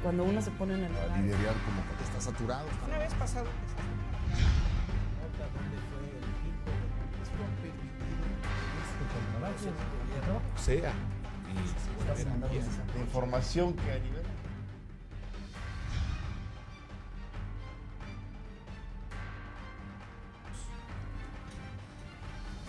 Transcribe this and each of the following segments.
cuando uno se pone en el lugar. Liderar como que está saturado. Una vez pasado sea y información que a nivel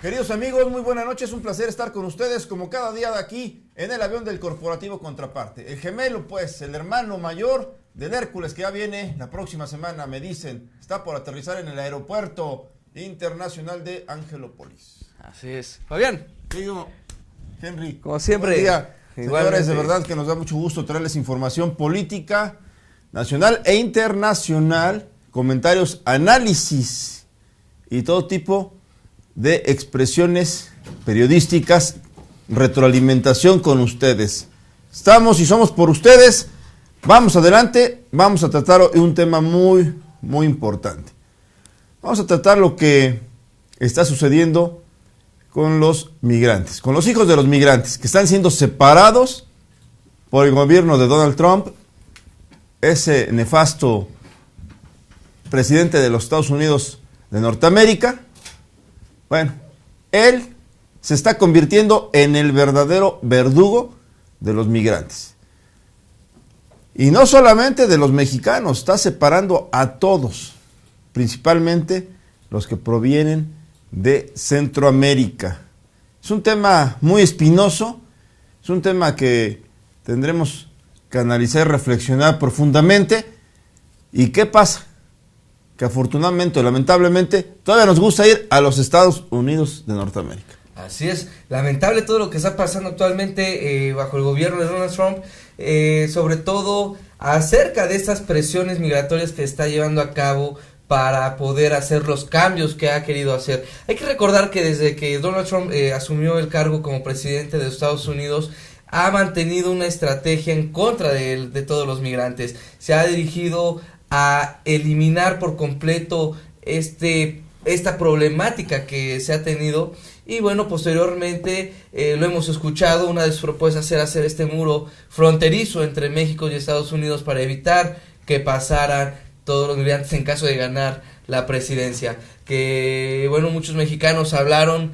Queridos amigos, muy buenas noches, un placer estar con ustedes como cada día de aquí en el avión del Corporativo Contraparte. El gemelo, pues, el hermano mayor del Hércules que ya viene la próxima semana, me dicen, está por aterrizar en el aeropuerto internacional de Angelópolis. Así es. Fabián. Digo, Henry. Como siempre. Buen día. Igualmente. Señores, de verdad que nos da mucho gusto traerles información política nacional e internacional, comentarios, análisis y todo tipo de expresiones periodísticas, retroalimentación con ustedes. Estamos y somos por ustedes. Vamos adelante, vamos a tratar hoy un tema muy importante. Vamos a tratar lo que está sucediendo con los migrantes, con los hijos de los migrantes, que están siendo separados por el gobierno de Donald Trump, ese nefasto presidente de los Estados Unidos de Norteamérica. Bueno, él se está convirtiendo en el verdadero verdugo de los migrantes. Y no solamente de los mexicanos, está separando a todos, principalmente los que provienen de Centroamérica. Es un tema muy espinoso, es un tema que tendremos que analizar y reflexionar profundamente. ¿Y qué pasa? Que afortunadamente o lamentablemente todavía nos gusta ir a los Estados Unidos de Norteamérica. Así es, lamentable todo lo que está pasando actualmente bajo el gobierno de Donald Trump, sobre todo acerca de estas presiones migratorias que está llevando a cabo para poder hacer los cambios que ha querido hacer. Hay que recordar que desde que Donald Trump asumió el cargo como presidente de Estados Unidos, ha mantenido una estrategia en contra de todos los migrantes. Se ha dirigido a eliminar por completo esta problemática que se ha tenido. Y bueno, posteriormente lo hemos escuchado, una de sus propuestas era hacer este muro fronterizo entre México y Estados Unidos para evitar que pasaran todos los migrantes en caso de ganar la presidencia. Que bueno, muchos mexicanos hablaron,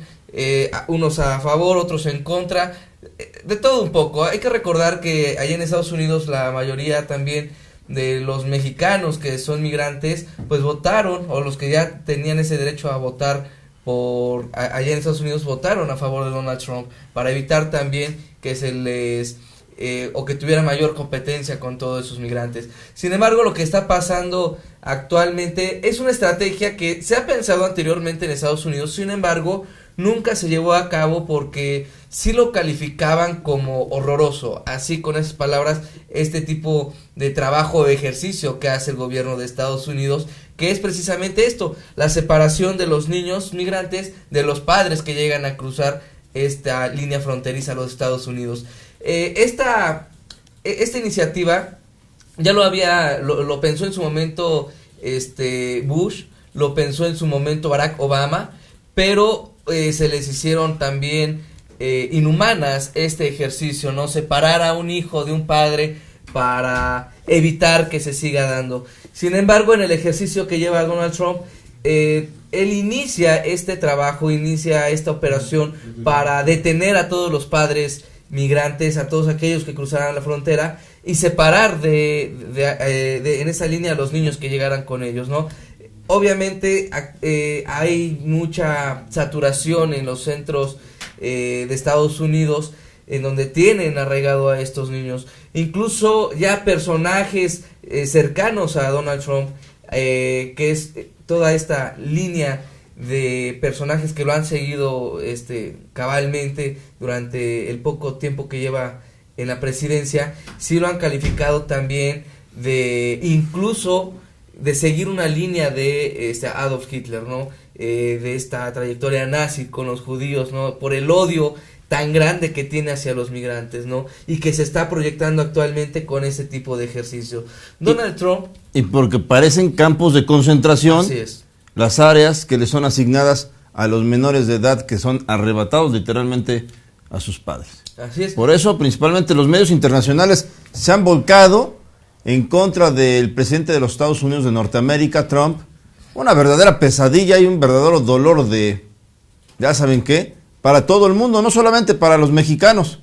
unos a favor, otros en contra, de todo un poco. Hay que recordar que allá en Estados Unidos la mayoría también de los mexicanos que son migrantes, pues votaron, o los que ya tenían ese derecho a votar allá en Estados Unidos, votaron a favor de Donald Trump, para evitar también que se les o que tuviera mayor competencia con todos esos migrantes. Sin embargo, lo que está pasando actualmente es una estrategia que se ha pensado anteriormente en Estados Unidos, sin embargo, nunca se llevó a cabo porque sí lo calificaban como horroroso. Así, con esas palabras, este tipo de trabajo o ejercicio que hace el gobierno de Estados Unidos, que es precisamente esto, la separación de los niños migrantes de los padres que llegan a cruzar esta línea fronteriza a los Estados Unidos. Esta iniciativa ya lo pensó en su momento Bush, lo pensó en su momento Barack Obama, pero se les hicieron también inhumanas este ejercicio, ¿no? Separar a un hijo de un padre para evitar que se siga dando. Sin embargo, en el ejercicio que lleva Donald Trump, él inicia este trabajo, inicia esta operación para detener a todos los padres migrantes, a todos aquellos que cruzaran la frontera, y separar en esa línea a los niños que llegaran con ellos, ¿no? Obviamente hay mucha saturación en los centros de Estados Unidos, en donde tienen arraigado a estos niños. Incluso ya personajes cercanos a Donald Trump, que es toda esta línea de personajes que lo han seguido cabalmente durante el poco tiempo que lleva en la presidencia, sí lo han calificado también incluso de seguir una línea de Adolf Hitler, ¿no? De esta trayectoria nazi con los judíos, ¿no? Por el odio tan grande que tiene hacia los migrantes, ¿no? Y que se está proyectando actualmente con ese tipo de ejercicio. Donald Trump... Y porque parecen campos de concentración, así es, las áreas que le son asignadas a los menores de edad que son arrebatados literalmente a sus padres. Así es. Por eso, principalmente los medios internacionales se han volcado en contra del presidente de los Estados Unidos de Norteamérica, Trump, una verdadera pesadilla y un verdadero dolor de, ya saben qué, para todo el mundo, no solamente para los mexicanos.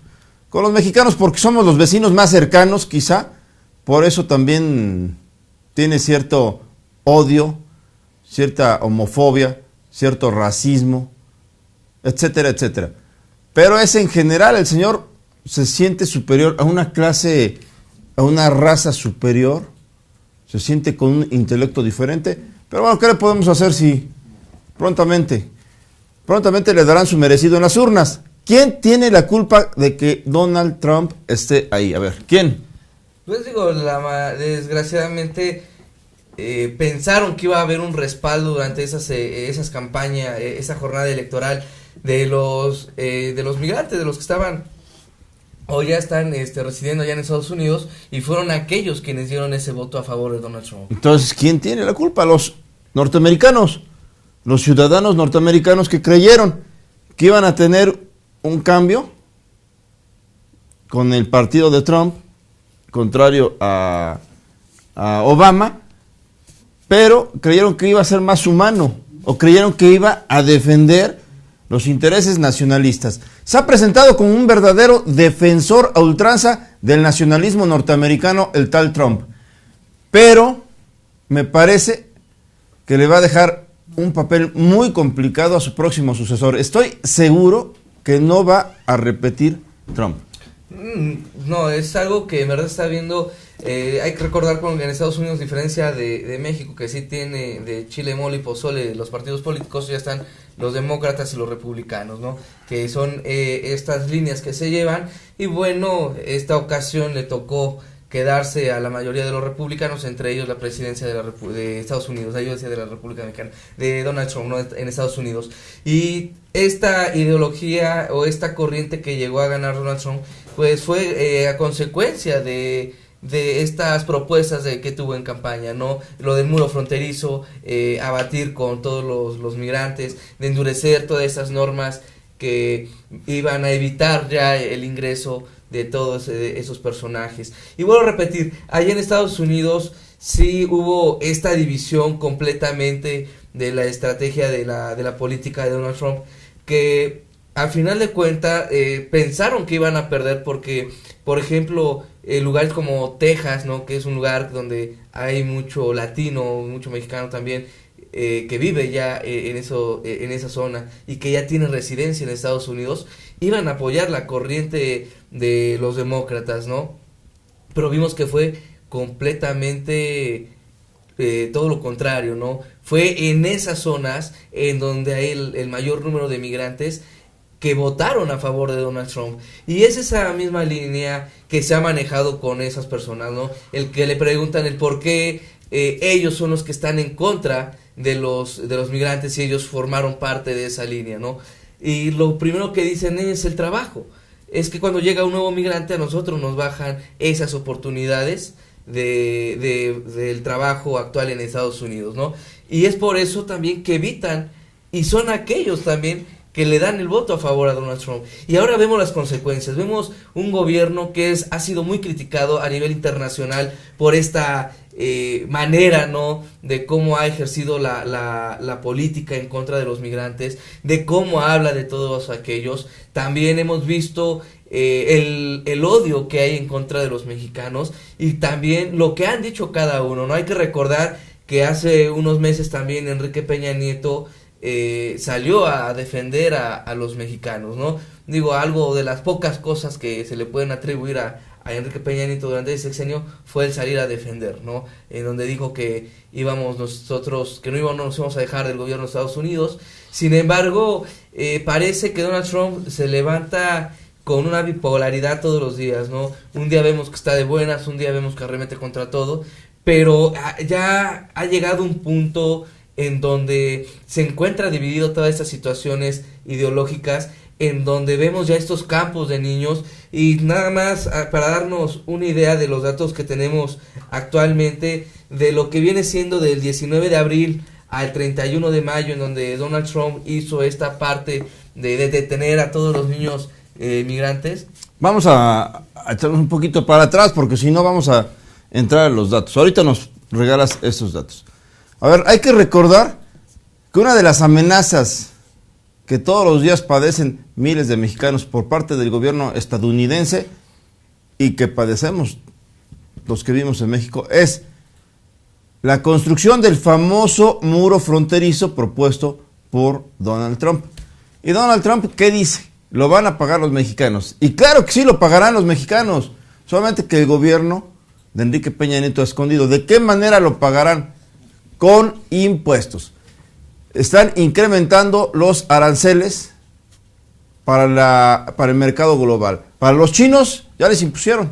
Con los mexicanos porque somos los vecinos más cercanos, quizá, por eso también tiene cierto odio, cierta homofobia, cierto racismo, etcétera, etcétera. Pero es en general, el señor se siente superior a una clase, a una raza superior, se siente con un intelecto diferente. Pero bueno, ¿qué le podemos hacer si prontamente le darán su merecido en las urnas? ¿Quién tiene la culpa de que Donald Trump esté ahí? A ver, ¿quién? Pues digo, desgraciadamente pensaron que iba a haber un respaldo durante esas campañas, esa jornada electoral de los migrantes, de los que estaban o ya están residiendo allá en Estados Unidos, y fueron aquellos quienes dieron ese voto a favor de Donald Trump. Entonces, ¿quién tiene la culpa? Los norteamericanos, los ciudadanos norteamericanos que creyeron que iban a tener un cambio con el partido de Trump, contrario a Obama, pero creyeron que iba a ser más humano, o creyeron que iba a defender los intereses nacionalistas. Se ha presentado como un verdadero defensor a ultranza del nacionalismo norteamericano, el tal Trump. Pero me parece que le va a dejar un papel muy complicado a su próximo sucesor. Estoy seguro que no va a repetir Trump. No, es algo que en verdad está viendo. Hay que recordar que en Estados Unidos, diferencia de México, que sí tiene de chile, mole y pozole, los partidos políticos, ya están los demócratas y los republicanos, ¿no? Que son estas líneas que se llevan. Y bueno, esta ocasión le tocó quedarse a la mayoría de los republicanos, entre ellos la presidencia de Estados Unidos, yo decía de la República Mexicana, de Donald Trump, ¿no? En Estados Unidos. Y esta ideología o esta corriente que llegó a ganar Donald Trump, pues fue a consecuencia de estas propuestas que tuvo en campaña, ¿no? Lo del muro fronterizo, abatir con todos los migrantes, de endurecer todas esas normas que iban a evitar ya el ingreso de todos esos personajes. Y vuelvo a repetir, allá en Estados Unidos sí hubo esta división completamente de la estrategia de la política de Donald Trump, que al final de cuentas pensaron que iban a perder porque, por ejemplo, lugares como Texas, ¿no? Que es un lugar donde hay mucho latino, mucho mexicano también, que vive ya en esa zona y que ya tiene residencia en Estados Unidos, iban a apoyar la corriente de los demócratas, ¿no? Pero vimos que fue completamente todo lo contrario, ¿no? Fue en esas zonas en donde hay el mayor número de migrantes que votaron a favor de Donald Trump. Y es esa misma línea que se ha manejado con esas personas, ¿no? El que le preguntan el por qué ellos son los que están en contra de los migrantes y ellos formaron parte de esa línea, ¿no? Y lo primero que dicen es el trabajo. Es que cuando llega un nuevo migrante a nosotros nos bajan esas oportunidades del trabajo actual en Estados Unidos, ¿no? Y es por eso también que evitan, y son aquellos también que le dan el voto a favor a Donald Trump. Y ahora vemos las consecuencias. Vemos un gobierno que ha sido muy criticado a nivel internacional por esta manera, ¿no? De cómo ha ejercido la política en contra de los migrantes, de cómo habla de todos aquellos. También hemos visto el odio que hay en contra de los mexicanos y también lo que han dicho cada uno, ¿no? Hay que recordar que hace unos meses también Enrique Peña Nieto salió a defender a los mexicanos, ¿no? Digo, algo de las pocas cosas que se le pueden atribuir a Enrique Peña Nieto durante ese sexenio fue el salir a defender, ¿no? En donde dijo que nosotros nos íbamos a dejar del gobierno de Estados Unidos. Sin embargo, parece que Donald Trump se levanta con una bipolaridad todos los días, ¿no? Un día vemos que está de buenas, un día vemos que arremete contra todo, pero ya ha llegado un punto en donde se encuentra dividido todas estas situaciones ideológicas, en donde vemos ya estos campos de niños. Y nada más para darnos una idea de los datos que tenemos actualmente, de lo que viene siendo del 19 de abril al 31 de mayo, en donde Donald Trump hizo esta parte de detener a todos los niños migrantes. Vamos a echarnos un poquito para atrás, porque si no vamos a entrar a los datos. Ahorita nos regalas estos datos. A ver, hay que recordar que una de las amenazas que todos los días padecen miles de mexicanos por parte del gobierno estadounidense y que padecemos los que vivimos en México es la construcción del famoso muro fronterizo propuesto por Donald Trump. ¿Y Donald Trump qué dice? Lo van a pagar los mexicanos. Y claro que sí lo pagarán los mexicanos, solamente que el gobierno de Enrique Peña Nieto ha escondido. ¿De qué manera lo pagarán? Con impuestos. Están incrementando los aranceles para el mercado global. Para los chinos ya les impusieron.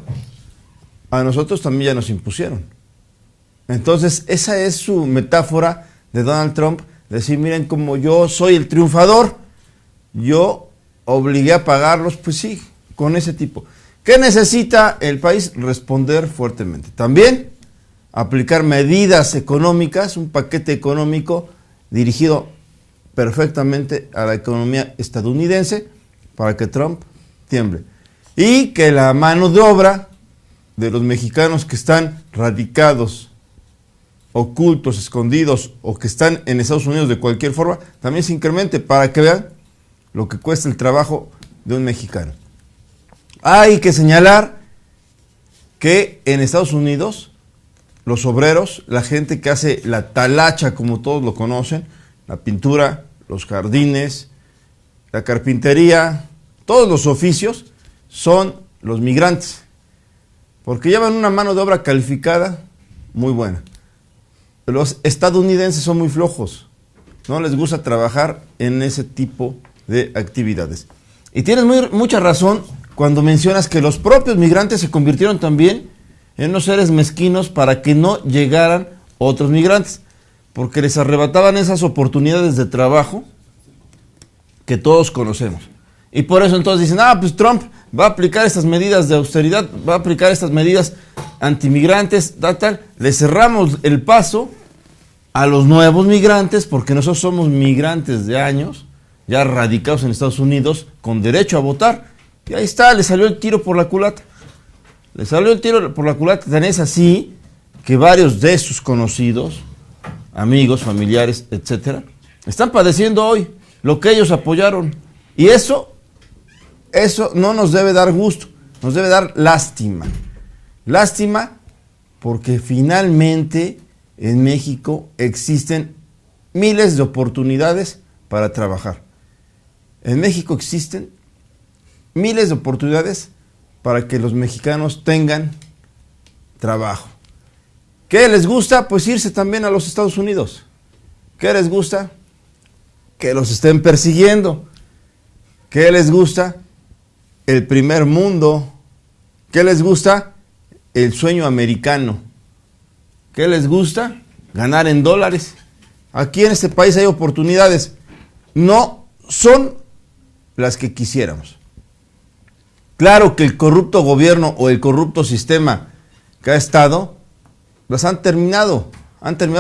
A nosotros también ya nos impusieron. Entonces, esa es su metáfora de Donald Trump. Decir, miren, como yo soy el triunfador, yo obligué a pagarlos, pues sí, con ese tipo. ¿Qué necesita el país? Responder fuertemente. También aplicar medidas económicas, un paquete económico dirigido perfectamente a la economía estadounidense para que Trump tiemble. Y que la mano de obra de los mexicanos que están radicados, ocultos, escondidos o que están en Estados Unidos de cualquier forma, también se incremente para que vean lo que cuesta el trabajo de un mexicano. Hay que señalar que en Estados Unidos los obreros, la gente que hace la talacha, como todos lo conocen, la pintura, los jardines, la carpintería, todos los oficios, son los migrantes, porque llevan una mano de obra calificada muy buena. Los estadounidenses son muy flojos, no les gusta trabajar en ese tipo de actividades. Y tienes mucha razón cuando mencionas que los propios migrantes se convirtieron también en unos seres mezquinos para que no llegaran otros migrantes, porque les arrebataban esas oportunidades de trabajo que todos conocemos. Y por eso entonces dicen, pues Trump va a aplicar estas medidas de austeridad, va a aplicar estas medidas antimigrantes, tal. Le cerramos el paso a los nuevos migrantes, porque nosotros somos migrantes de años, ya radicados en Estados Unidos, con derecho a votar. Y ahí está, le salió el tiro por la culata. Le salió el tiro por la culata, tan es así que varios de sus conocidos, amigos, familiares, etcétera, están padeciendo hoy lo que ellos apoyaron. Y eso no nos debe dar gusto, nos debe dar lástima. Lástima porque finalmente en México existen miles de oportunidades para trabajar. En México existen miles de oportunidades para que los mexicanos tengan trabajo. ¿Qué les gusta? Pues irse también a los Estados Unidos. ¿Qué les gusta? Que los estén persiguiendo. ¿Qué les gusta? El primer mundo. ¿Qué les gusta? El sueño americano. ¿Qué les gusta? Ganar en dólares. Aquí en este país hay oportunidades. No son las que quisiéramos. Claro que el corrupto gobierno o el corrupto sistema que ha estado, las han terminado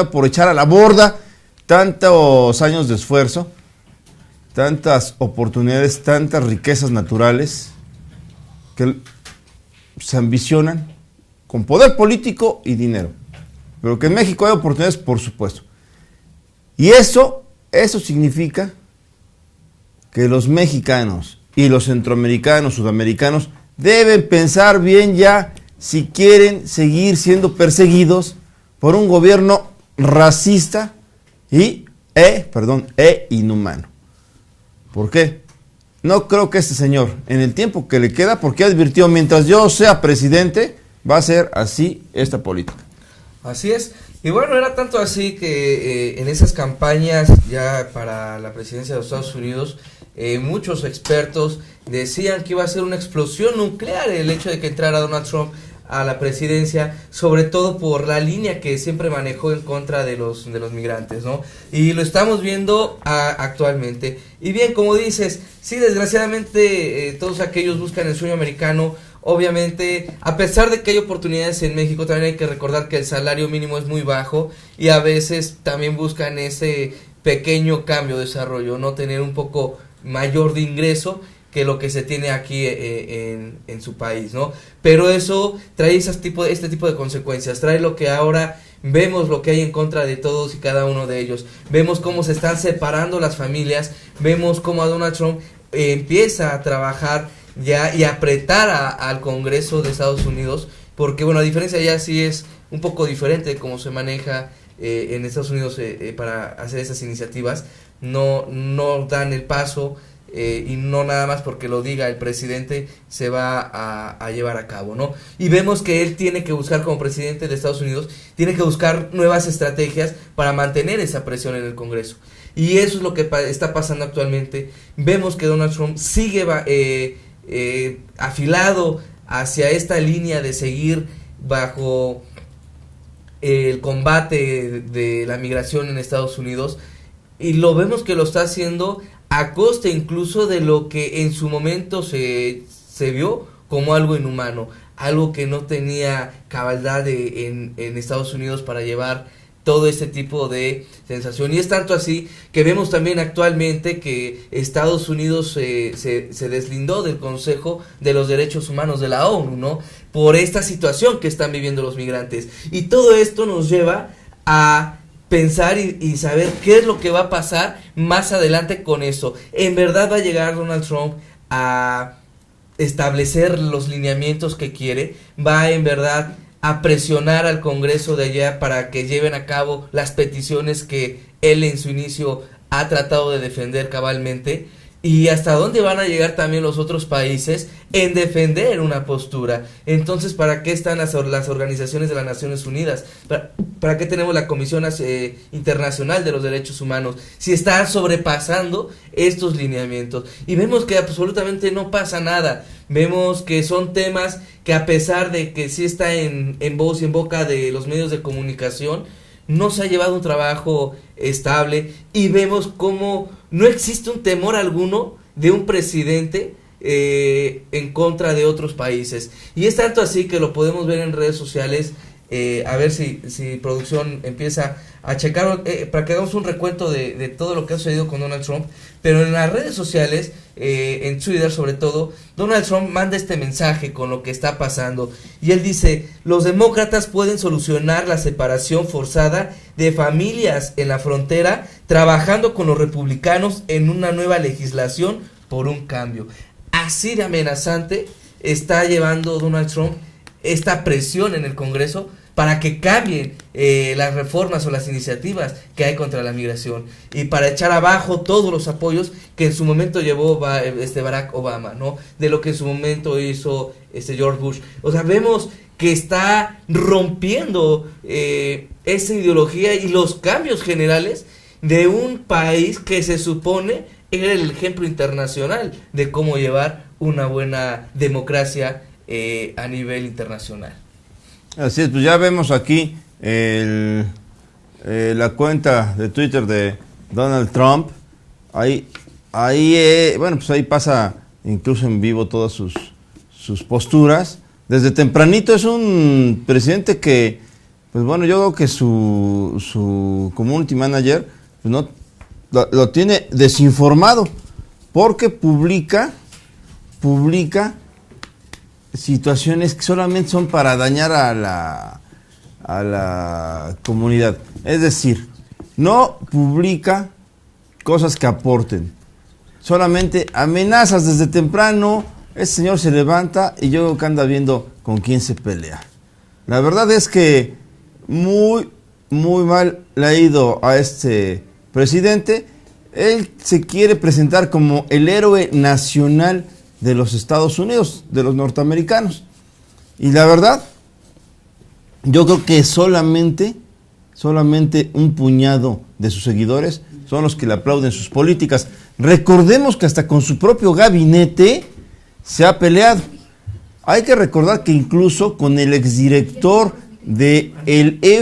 por echar a la borda tantos años de esfuerzo, tantas oportunidades, tantas riquezas naturales que se ambicionan con poder político y dinero. Pero que en México hay oportunidades, por supuesto. Y eso significa que los mexicanos y los centroamericanos, sudamericanos, deben pensar bien ya si quieren seguir siendo perseguidos por un gobierno racista e inhumano. ¿Por qué? No creo que este señor, en el tiempo que le queda, porque advirtió, mientras yo sea presidente, va a ser así esta política. Así es. Y bueno, era tanto así que en esas campañas ya para la presidencia de los Estados Unidos, muchos expertos decían que iba a ser una explosión nuclear el hecho de que entrara Donald Trump a la presidencia, sobre todo por la línea que siempre manejó en contra de los migrantes, ¿no? Y lo estamos viendo actualmente. Y bien, como dices, sí, desgraciadamente todos aquellos buscan el sueño americano. Obviamente, a pesar de que hay oportunidades en México, también hay que recordar que el salario mínimo es muy bajo y a veces también buscan ese pequeño cambio de desarrollo, no tener un poco mayor de ingreso, que lo que se tiene aquí en su país, ¿no? Pero eso trae este tipo de consecuencias, trae lo que ahora vemos, lo que hay en contra de todos y cada uno de ellos. Vemos cómo se están separando las familias, vemos cómo a Donald Trump empieza a trabajar ya y apretar al Congreso de Estados Unidos, porque bueno, a diferencia ya sí es un poco diferente de cómo se maneja en Estados Unidos para hacer esas iniciativas. No dan el paso y no nada más porque lo diga el presidente se va a llevar a cabo, ¿no? Y vemos que él tiene que buscar, como presidente de Estados Unidos, tiene que buscar nuevas estrategias para mantener esa presión en el Congreso. Y eso es lo que está pasando actualmente. Vemos que Donald Trump sigue afilado hacia esta línea de seguir bajo el combate de la migración en Estados Unidos, y lo vemos que lo está haciendo a costa incluso de lo que en su momento se vio como algo inhumano, algo que no tenía cabalidad en Estados Unidos para llevar todo este tipo de sensación. Y es tanto así que vemos también actualmente que Estados Unidos se deslindó del Consejo de los Derechos Humanos de la ONU, ¿no? Por esta situación que están viviendo los migrantes. Y todo esto nos lleva a pensar y saber qué es lo que va a pasar más adelante con eso. ¿En verdad va a llegar Donald Trump a establecer los lineamientos que quiere? ¿Va en verdad a presionar al Congreso de allá para que lleven a cabo las peticiones que él en su inicio ha tratado de defender cabalmente? ¿Y hasta dónde van a llegar también los otros países en defender una postura? Entonces, ¿para qué están las organizaciones de las Naciones Unidas? ¿Para qué tenemos la Comisión Internacional de los Derechos Humanos? Si está sobrepasando estos lineamientos. Y vemos que absolutamente no pasa nada. Vemos que son temas que, a pesar de que sí está en voz y en boca de los medios de comunicación, no se ha llevado un trabajo estable, y vemos cómo no existe un temor alguno de un presidente en contra de otros países. Y es tanto así que lo podemos ver en redes sociales. A ver si producción empieza a checar para que hagamos un recuento de todo lo que ha sucedido con Donald Trump. Pero en las redes sociales, en Twitter sobre todo, Donald Trump manda este mensaje con lo que está pasando, y él dice: los demócratas pueden solucionar la separación forzada de familias en la frontera trabajando con los republicanos en una nueva legislación por un cambio. Así de amenazante está llevando Donald Trump esta presión en el Congreso para que cambien las reformas o las iniciativas que hay contra la migración, y para echar abajo todos los apoyos que en su momento llevó Barack Obama, ¿no? De lo que en su momento hizo George Bush. O sea, vemos que está rompiendo esa ideología y los cambios generales de un país que se supone era el ejemplo internacional de cómo llevar una buena democracia a nivel internacional. Así es, pues ya vemos aquí la cuenta de Twitter de Donald Trump. Ahí bueno, pues ahí pasa incluso en vivo todas sus posturas. Desde tempranito es un presidente que, pues bueno, yo creo que su community manager pues no lo tiene desinformado, porque publica situaciones que solamente son para dañar a la comunidad. Es decir, no publica cosas que aporten, solamente amenazas desde temprano. Ese señor se levanta y yo creo que anda viendo con quién se pelea. La verdad es que muy mal le ha ido a este presidente. Él se quiere presentar como el héroe nacional de los Estados Unidos, de los norteamericanos. Y la verdad, yo creo que solamente un puñado de sus seguidores son los que le aplauden sus políticas. Recordemos que hasta con su propio gabinete se ha peleado. Hay que recordar que incluso con el exdirector del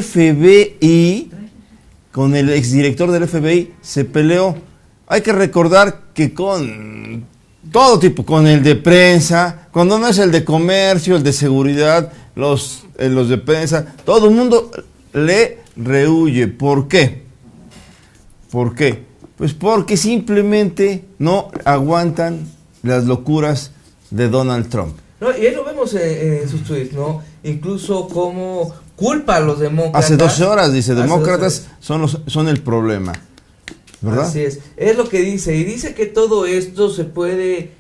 FBI, se peleó. Hay que recordar que con todo tipo, con el de prensa, cuando no es el de comercio, el de seguridad, los de prensa, todo el mundo le rehuye. ¿Por qué? ¿Por qué? Pues porque simplemente no aguantan las locuras de Donald Trump. No, y ahí lo vemos en sus tweets, ¿no? Incluso cómo culpa a los demócratas. Hace 12 horas dice, demócratas son el problema, ¿verdad? Así es lo que dice, y dice que todo esto se puede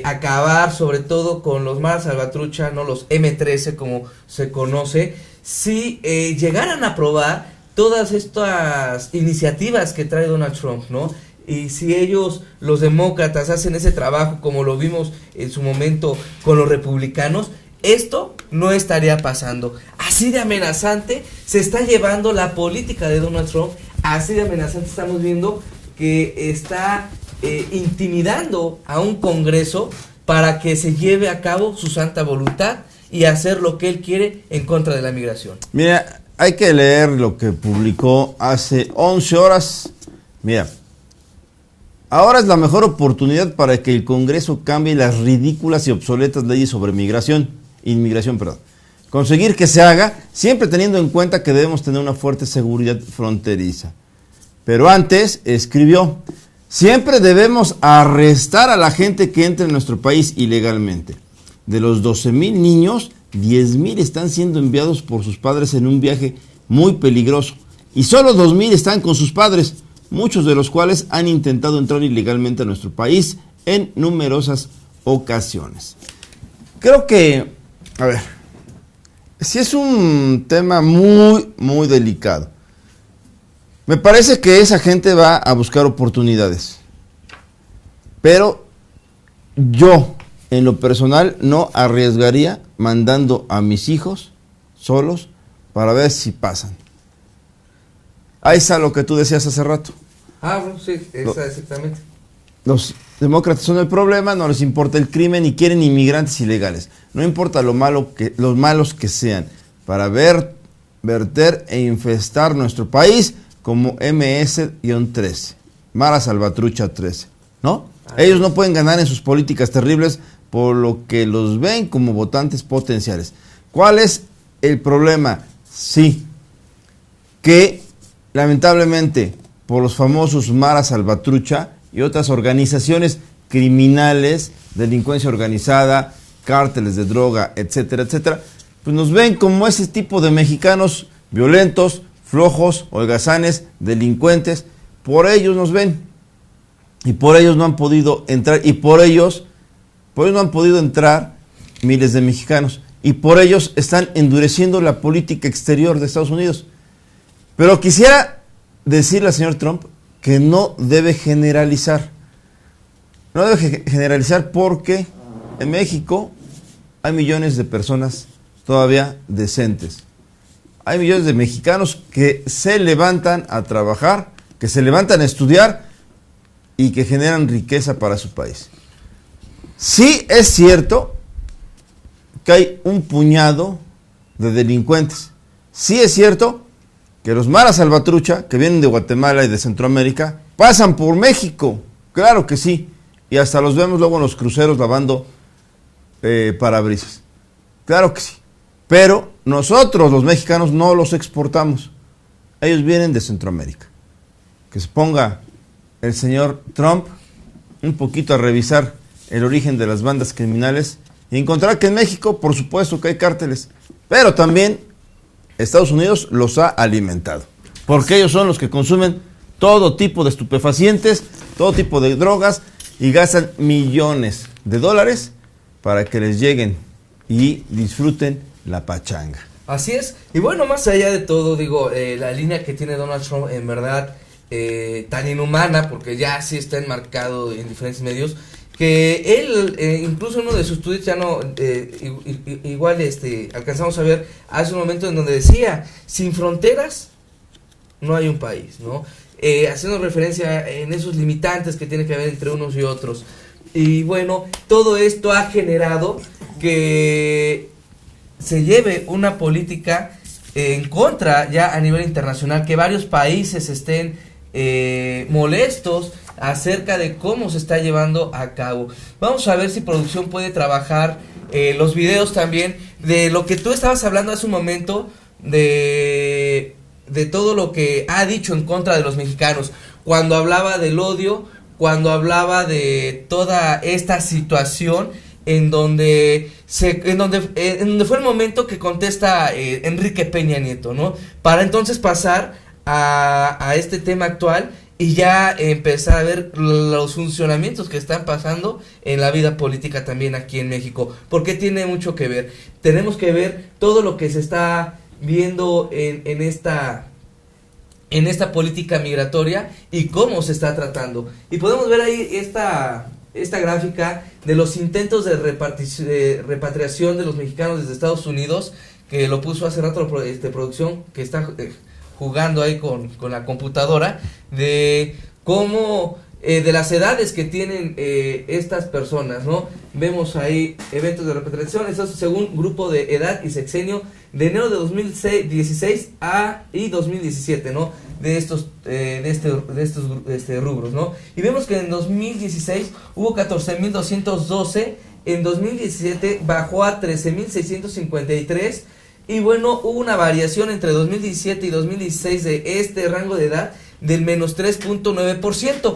acabar sobre todo con los maras salvatrucha, no los M13 como se conoce, si llegaran a aprobar todas estas iniciativas que trae Donald Trump, ¿no? Y si ellos, los demócratas, hacen ese trabajo como lo vimos en su momento con los republicanos, esto no estaría pasando. Así de amenazante se está llevando la política de Donald Trump, así de amenazante estamos viendo que está intimidando a un Congreso para que se lleve a cabo su santa voluntad y hacer lo que él quiere en contra de la migración. Mira, hay que leer lo que publicó hace 11 horas. Mira, ahora es la mejor oportunidad para que el Congreso cambie las ridículas y obsoletas leyes sobre inmigración. Conseguir que se haga, siempre teniendo en cuenta que debemos tener una fuerte seguridad fronteriza. Pero antes, escribió, siempre debemos arrestar a la gente que entre en nuestro país ilegalmente. De los 12,000 niños, 10,000 están siendo enviados por sus padres en un viaje muy peligroso. Y solo 2,000 están con sus padres, muchos de los cuales han intentado entrar ilegalmente a nuestro país en numerosas ocasiones. Creo que, a ver, sí es un tema muy, muy delicado. Me parece que esa gente va a buscar oportunidades. Pero yo, en lo personal, no arriesgaría mandando a mis hijos solos para ver si pasan. Ahí está lo que tú decías hace rato. Bueno, sí, exactamente. Los demócratas son el problema, no les importa el crimen y quieren inmigrantes ilegales. No importa los malos que sean, para verter e infestar nuestro país como MS-13, Mara Salvatrucha 13, ¿no? Ellos no pueden ganar en sus políticas terribles por lo que los ven como votantes potenciales. ¿Cuál es el problema? Sí, que lamentablemente por los famosos Mara Salvatrucha y otras organizaciones criminales, delincuencia organizada, cárteles de droga, etcétera, etcétera, pues nos ven como ese tipo de mexicanos violentos, flojos, holgazanes, delincuentes. Por ellos nos ven y por ellos no han podido entrar, y por ellos no han podido entrar miles de mexicanos, y por ellos están endureciendo la política exterior de Estados Unidos. Pero quisiera decirle al señor Trump que no debe generalizar. No debe generalizar porque en México hay millones de personas todavía decentes. Hay millones de mexicanos que se levantan a trabajar, que se levantan a estudiar y que generan riqueza para su país. Sí es cierto que hay un puñado de delincuentes. Sí es cierto que los Mara Salvatrucha, que vienen de Guatemala y de Centroamérica, pasan por México. Claro que sí. Y hasta los vemos luego en los cruceros lavando parabrisas. Claro que sí. Pero nosotros, los mexicanos, no los exportamos. Ellos vienen de Centroamérica. Que se ponga el señor Trump un poquito a revisar el origen de las bandas criminales y encontrar que en México, por supuesto que hay cárteles, pero también Estados Unidos los ha alimentado, porque ellos son los que consumen todo tipo de estupefacientes, todo tipo de drogas, y gastan millones de dólares para que les lleguen y disfruten la pachanga. Así es, y bueno, más allá de todo, digo, la línea que tiene Donald Trump en verdad tan inhumana, porque ya sí está enmarcado en diferentes medios, que él, incluso uno de sus tweets ya no, igual alcanzamos a ver hace un momento en donde decía, sin fronteras no hay un país, ¿no? Haciendo referencia en esos limitantes que tiene que haber entre unos y otros. Y bueno, todo esto ha generado que se lleve una política en contra ya a nivel internacional, que varios países estén molestos acerca de cómo se está llevando a cabo. Vamos a ver si producción puede trabajar los videos también de lo que tú estabas hablando hace un momento, de todo lo que ha dicho en contra de los mexicanos, cuando hablaba del odio cuando hablaba de toda esta situación en donde fue el momento que contesta Enrique Peña Nieto, ¿no? Para entonces pasar a este tema actual y ya empezar a ver los funcionamientos que están pasando en la vida política también aquí en México, porque tiene mucho que ver. Tenemos que ver todo lo que se está viendo en esta política migratoria y cómo se está tratando. Y podemos ver ahí esta gráfica de los intentos de repatriación de los mexicanos desde Estados Unidos, que lo puso hace rato producción, que está jugando ahí con la computadora, de cómo, de las edades que tienen estas personas, ¿no? Vemos ahí eventos de repatriación, esto es según grupo de edad y sexenio de enero de 2016 y 2017, ¿no? De estos rubros, ¿no? Y vemos que en 2016 hubo 14.212, en 2017 bajó a 13.653, y bueno, hubo una variación entre 2017 y 2016 de este rango de edad del menos 3.9%.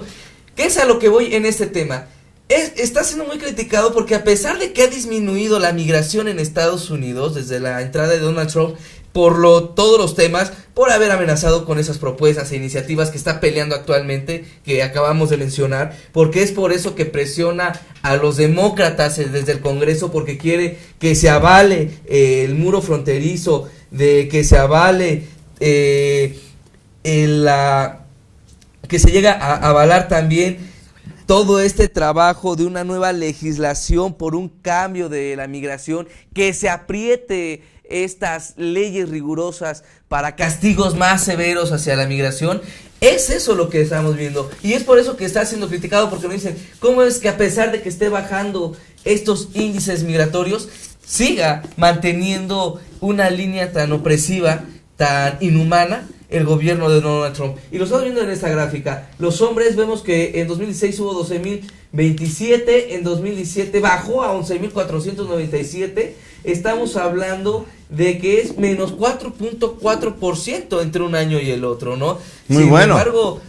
¿Qué es a lo que voy en este tema? Está siendo muy criticado porque a pesar de que ha disminuido la migración en Estados Unidos desde la entrada de Donald Trump, todos los temas, por haber amenazado con esas propuestas e iniciativas que está peleando actualmente, que acabamos de mencionar, porque es por eso que presiona a los demócratas desde el Congreso, porque quiere que se avale el muro fronterizo, de que se avale que se llega a avalar también todo este trabajo de una nueva legislación por un cambio de la migración, que se apriete estas leyes rigurosas para castigos más severos hacia la migración. Es eso lo que estamos viendo, y es por eso que está siendo criticado, porque nos dicen, ¿cómo es que a pesar de que esté bajando estos índices migratorios, siga manteniendo una línea tan opresiva, tan inhumana, el gobierno de Donald Trump? Y lo estamos viendo en esta gráfica. Los hombres, vemos que en 2016 hubo 12.027, en 2017 bajó a 11.497. Estamos hablando de que es menos 4.4% entre un año y el otro, ¿no? Muy Sin bueno. embargo,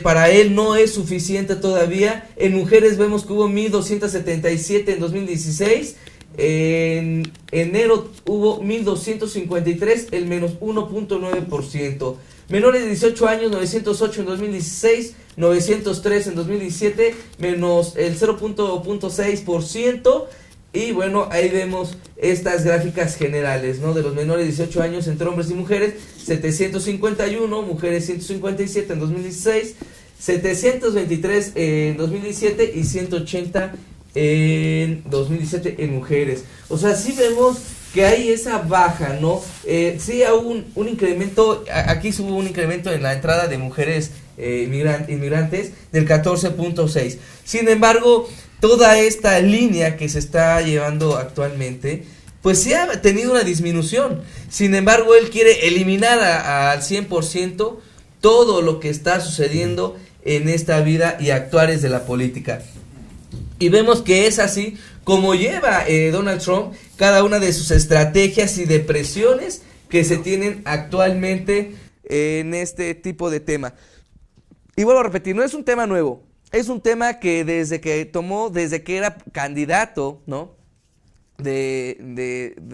para él no es suficiente todavía. En mujeres vemos que hubo 1.277 en 2016. En enero hubo 1.253, el menos 1.9%. Menores de 18 años, 908 en 2016, 903 en 2017, menos el 0.6%. Y bueno, ahí vemos estas gráficas generales, ¿no? De los menores de 18 años entre hombres y mujeres, 751, mujeres 157 en 2016, 723 en 2017 y 180 en 2017 en mujeres. O sea, sí vemos que hay esa baja, ¿no? Sí hubo un incremento, aquí hubo un incremento en la entrada de mujeres inmigrantes del 14.6. Sin embargo, toda esta línea que se está llevando actualmente, pues sí ha tenido una disminución. Sin embargo, él quiere eliminar al 100% todo lo que está sucediendo en esta vida y actuales de la política. Y vemos que es así como lleva Donald Trump cada una de sus estrategias y de presiones que se tienen actualmente en este tipo de tema. Y vuelvo a repetir, no es un tema nuevo, es un tema que desde que era candidato, ¿no?,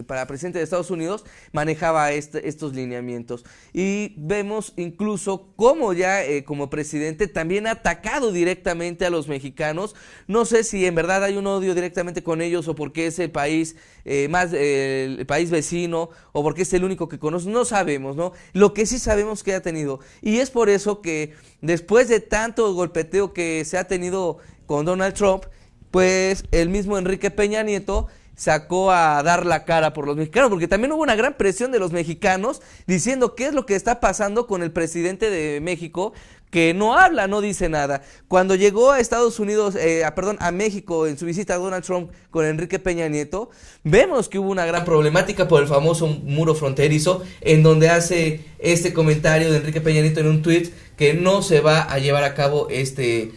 para presidente de Estados Unidos, manejaba estos lineamientos. Y vemos incluso cómo ya como presidente también ha atacado directamente a los mexicanos. No sé si en verdad hay un odio directamente con ellos, o porque es el país el país vecino, o porque es el único que conoce, no sabemos, ¿no? Lo que sí sabemos que ha tenido, y es por eso que después de tanto golpeteo que se ha tenido con Donald Trump, pues el mismo Enrique Peña Nieto sacó a dar la cara por los mexicanos, porque también hubo una gran presión de los mexicanos diciendo qué es lo que está pasando con el presidente de México, que no habla, no dice nada. Cuando llegó a Estados Unidos, a México, en su visita a Donald Trump con Enrique Peña Nieto, vemos que hubo una gran problemática por el famoso muro fronterizo, en donde hace este comentario de Enrique Peña Nieto en un tweet que no se va a llevar a cabo ese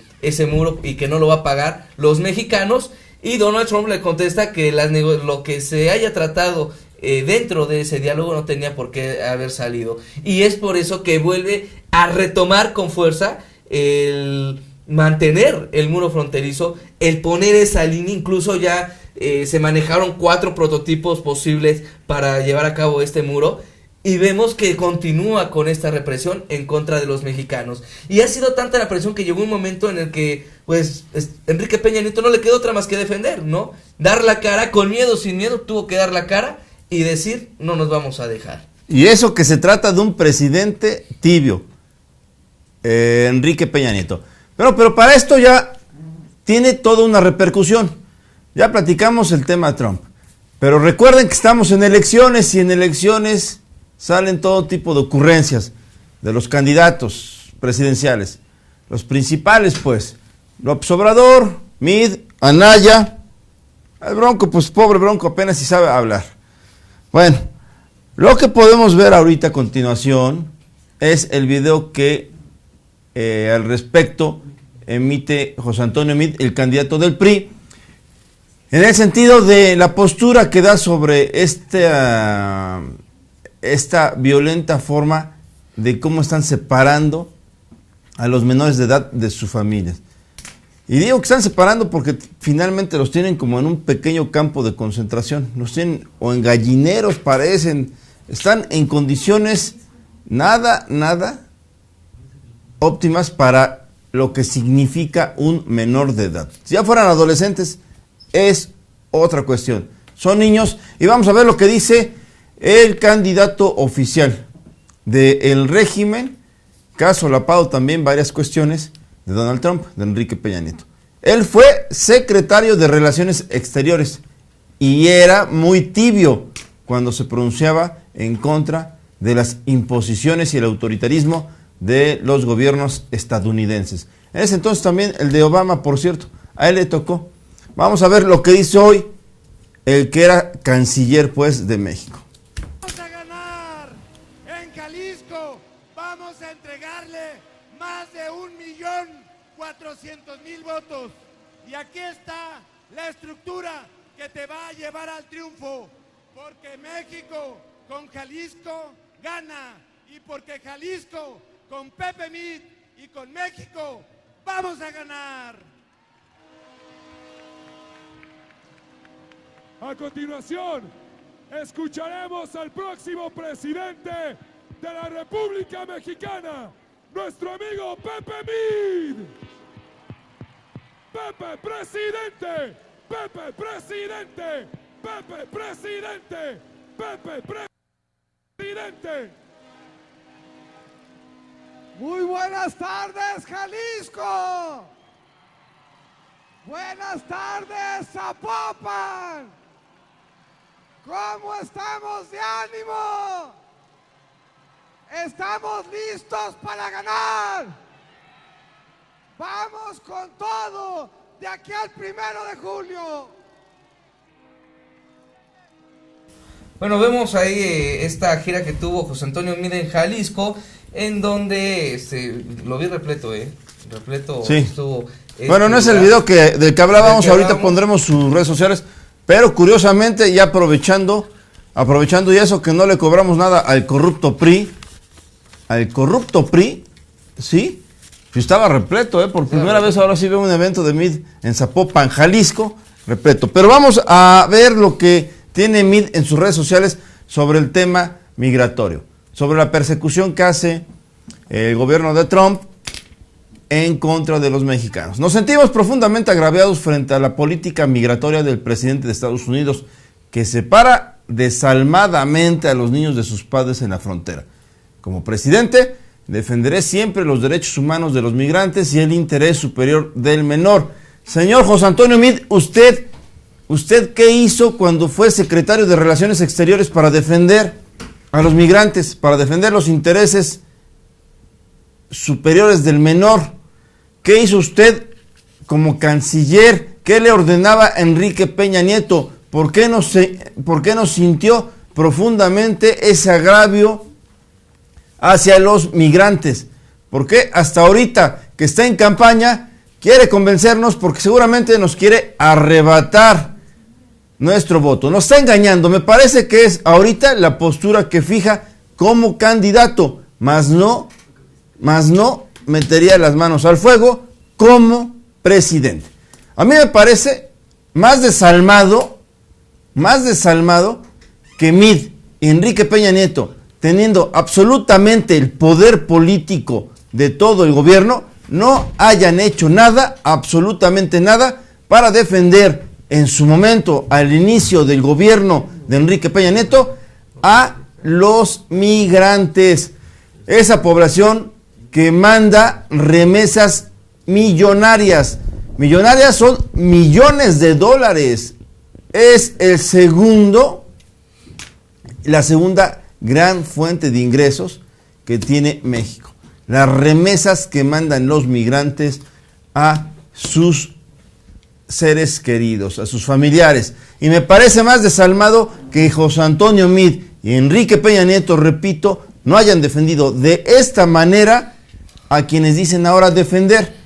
muro y que no lo va a pagar los mexicanos. Y Donald Trump le contesta que lo que se haya tratado dentro de ese diálogo no tenía por qué haber salido. Y es por eso que vuelve a retomar con fuerza mantener el muro fronterizo, el poner esa línea. Incluso ya se manejaron 4 prototipos posibles para llevar a cabo este muro, y vemos que continúa con esta represión en contra de los mexicanos. Y ha sido tanta la presión que llegó un momento en el que, pues, Enrique Peña Nieto no le quedó otra más que defender, ¿no? Dar la cara, con miedo, sin miedo, tuvo que dar la cara y decir, no nos vamos a dejar. Y eso que se trata de un presidente tibio, Enrique Peña Nieto. Pero para esto ya tiene toda una repercusión. Ya platicamos el tema Trump. Pero recuerden que estamos en elecciones, y en elecciones salen todo tipo de ocurrencias de los candidatos presidenciales. Los principales, pues, López Obrador, Mid, Anaya. El Bronco, pues pobre Bronco, apenas si sabe hablar. Bueno, lo que podemos ver ahorita a continuación es el video que al respecto emite José Antonio Meade, el candidato del PRI, en el sentido de la postura que da sobre esta violenta forma de cómo están separando a los menores de edad de sus familias. Y digo que están separando porque finalmente los tienen como en un pequeño campo de concentración. Los tienen o en gallineros, parecen. Están en condiciones nada óptimas para lo que significa un menor de edad. Si ya fueran adolescentes, es otra cuestión. Son niños, y vamos a ver lo que dice el candidato oficial del régimen, que ha solapado también varias cuestiones de Donald Trump, de Enrique Peña Nieto. Él fue secretario de Relaciones Exteriores y era muy tibio cuando se pronunciaba en contra de las imposiciones y el autoritarismo de los gobiernos estadounidenses. En ese entonces también el de Obama, por cierto, a él le tocó. Vamos a ver lo que dice hoy el que era canciller, pues, de México. Vamos a ganar en Jalisco, vamos a entregarle más de 1.400.000 votos. Y aquí está la estructura que te va a llevar al triunfo, porque México con Jalisco gana, y porque Jalisco con Pepe Meade y con México vamos a ganar. A continuación, escucharemos al próximo presidente de la República Mexicana, nuestro amigo Pepe Meade. Pepe presidente, Pepe presidente, Pepe presidente, Pepe presidente. Muy buenas tardes, Jalisco. Buenas tardes, Zapopan. ¿Cómo estamos de ánimo? Estamos listos para ganar. Vamos con todo de aquí al 1 de julio. Bueno, vemos ahí esta gira que tuvo José Antonio Meade en Jalisco, en donde lo vi repleto, repleto sí. Estuvo. Bueno, no es el video del que hablábamos, ahorita pondremos sus redes sociales, pero curiosamente, ya aprovechando y eso, que no le cobramos nada al corrupto PRI, ¿sí? Pues estaba repleto, por primera vez ahora sí veo un evento de Meade en Zapopan, Jalisco, repleto. Pero vamos a ver lo que tiene Meade en sus redes sociales sobre el tema migratorio, sobre la persecución que hace el gobierno de Trump en contra de los mexicanos. Nos sentimos profundamente agraviados frente a la política migratoria del presidente de Estados Unidos, que separa desalmadamente a los niños de sus padres en la frontera. Como presidente, defenderé siempre los derechos humanos de los migrantes y el interés superior del menor. Señor José Antonio Meade, ¿usted qué hizo cuando fue secretario de Relaciones Exteriores para defender a los migrantes, para defender los intereses superiores del menor? ¿Qué hizo usted como canciller? ¿Qué le ordenaba Enrique Peña Nieto? ¿Por qué no sintió profundamente ese agravio hacia los migrantes? ¿Por qué hasta ahorita que está en campaña quiere convencernos? Porque seguramente nos quiere arrebatar nuestro voto. Nos está engañando. Me parece que es ahorita la postura que fija como candidato, más no metería las manos al fuego como presidente. A mí me parece más desalmado que Mid y Enrique Peña Nieto, teniendo absolutamente el poder político de todo el gobierno, no hayan hecho nada, absolutamente nada, para defender en su momento, al inicio del gobierno de Enrique Peña Nieto, a los migrantes. Esa población que manda remesas millonarias. Millonarias son millones de dólares. Es la segunda gran fuente de ingresos que tiene México. Las remesas que mandan los migrantes a sus seres queridos, a sus familiares. Y me parece más desalmado que José Antonio Meade y Enrique Peña Nieto, repito, no hayan defendido de esta manera a quienes dicen ahora defender.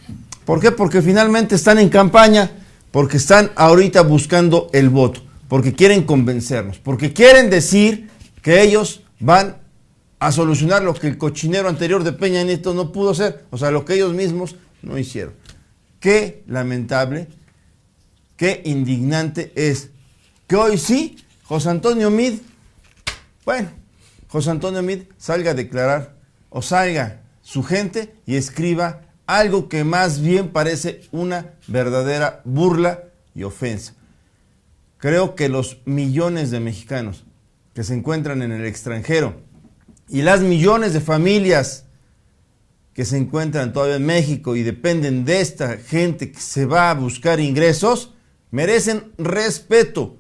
¿Por qué? Porque finalmente están en campaña, porque están ahorita buscando el voto, porque quieren convencernos, porque quieren decir que ellos van a solucionar lo que el cochinero anterior de Peña Nieto no pudo hacer, o sea, lo que ellos mismos no hicieron. Qué lamentable, qué indignante es que hoy sí, José Antonio Meade, salga a declarar, o salga su gente y escriba algo que más bien parece una verdadera burla y ofensa. Creo que los millones de mexicanos que se encuentran en el extranjero y las millones de familias que se encuentran todavía en México y dependen de esta gente que se va a buscar ingresos, merecen respeto.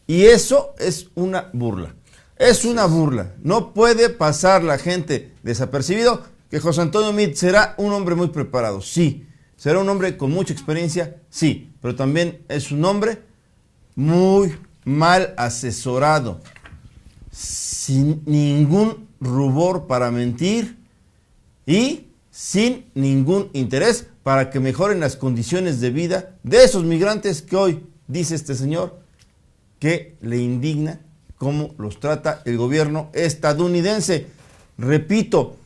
Y eso es una burla. Es una burla. No puede pasar la gente desapercibido. Que José Antonio Meade será un hombre muy preparado, sí. Será un hombre con mucha experiencia, sí. Pero también es un hombre muy mal asesorado, sin ningún rubor para mentir y sin ningún interés para que mejoren las condiciones de vida de esos migrantes que hoy, dice este señor, que le indigna cómo los trata el gobierno estadounidense. Repito,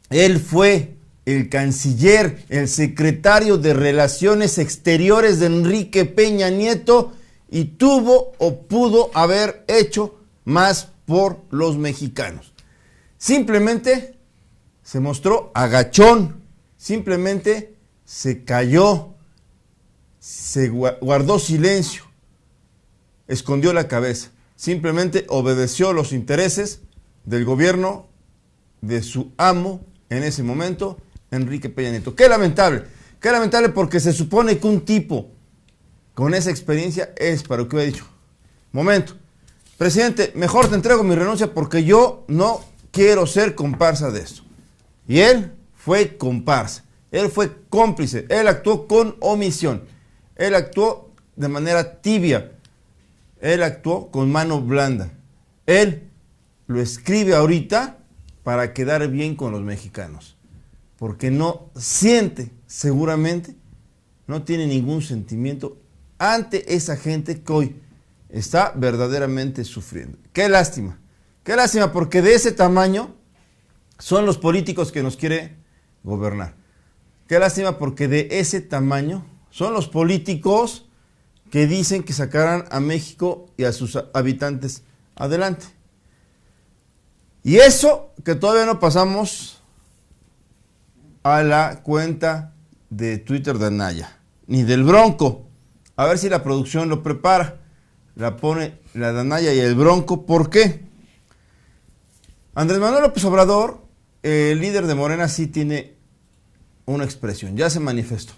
él fue el canciller, el secretario de Relaciones Exteriores de Enrique Peña Nieto y tuvo o pudo haber hecho más por los mexicanos. Simplemente se mostró agachón, simplemente se calló, se guardó silencio, escondió la cabeza, simplemente obedeció los intereses del gobierno de su amo en ese momento, Enrique Peña Nieto. Qué lamentable porque se supone que un tipo con esa experiencia es para lo que he dicho. Momento, presidente, mejor te entrego mi renuncia porque yo no quiero ser comparsa de esto. Y él fue comparsa, él fue cómplice, él actuó con omisión, él actuó de manera tibia, él actuó con mano blanda. Él lo escribe ahorita para quedar bien con los mexicanos, porque no siente, seguramente, no tiene ningún sentimiento ante esa gente que hoy está verdaderamente sufriendo. Qué lástima porque de ese tamaño son los políticos que nos quiere gobernar. Qué lástima porque de ese tamaño son los políticos que dicen que sacarán a México y a sus habitantes adelante. Y eso que todavía no pasamos a la cuenta de Twitter de Anaya, ni del Bronco. A ver si la producción lo prepara. La pone la de Anaya y el Bronco. ¿Por qué? Andrés Manuel López Obrador, el líder de Morena, sí tiene una expresión. Ya se manifestó.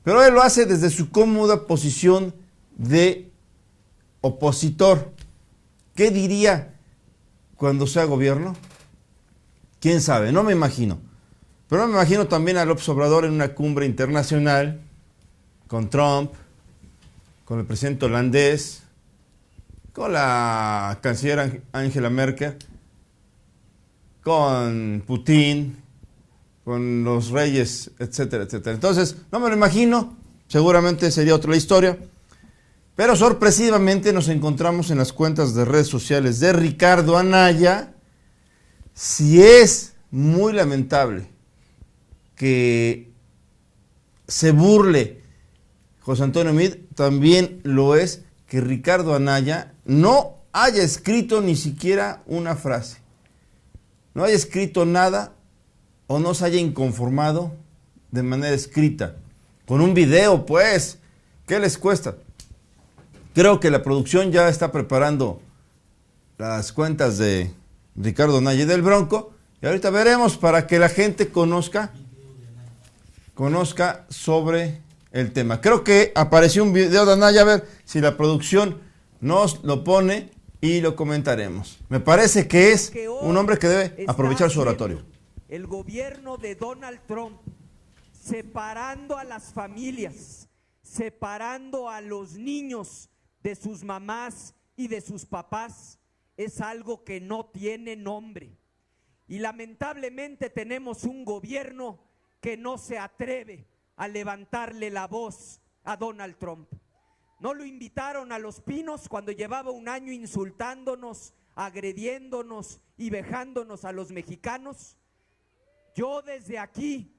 Pero él lo hace desde su cómoda posición de opositor. ¿Qué diría cuando sea gobierno? ¿Quién sabe? No me imagino. Pero me imagino también a López Obrador en una cumbre internacional con Trump, con el presidente holandés, con la canciller Angela Merkel, con Putin, con los reyes, etcétera, etcétera. Entonces, no me lo imagino, seguramente sería otra la historia. Pero sorpresivamente nos encontramos en las cuentas de redes sociales de Ricardo Anaya. Sí es muy lamentable que se burle José Antonio Meade, también lo es que Ricardo Anaya no haya escrito ni siquiera una frase, no haya escrito nada o no se haya inconformado de manera escrita, con un video, pues, ¿qué les cuesta? Creo que la producción ya está preparando las cuentas de Ricardo Anaya y del Bronco, y ahorita veremos para que la gente conozca sobre el tema. Creo que apareció un video de Anaya, a ver si la producción nos lo pone y lo comentaremos. Me parece que es un hombre que debe aprovechar su oratorio. El gobierno de Donald Trump, separando a las familias, separando a los niños de sus mamás y de sus papás, es algo que no tiene nombre. Y lamentablemente tenemos un gobierno que no se atreve a levantarle la voz a Donald Trump. No lo invitaron a Los Pinos cuando llevaba un año insultándonos, agrediéndonos y vejándonos a los mexicanos. Yo desde aquí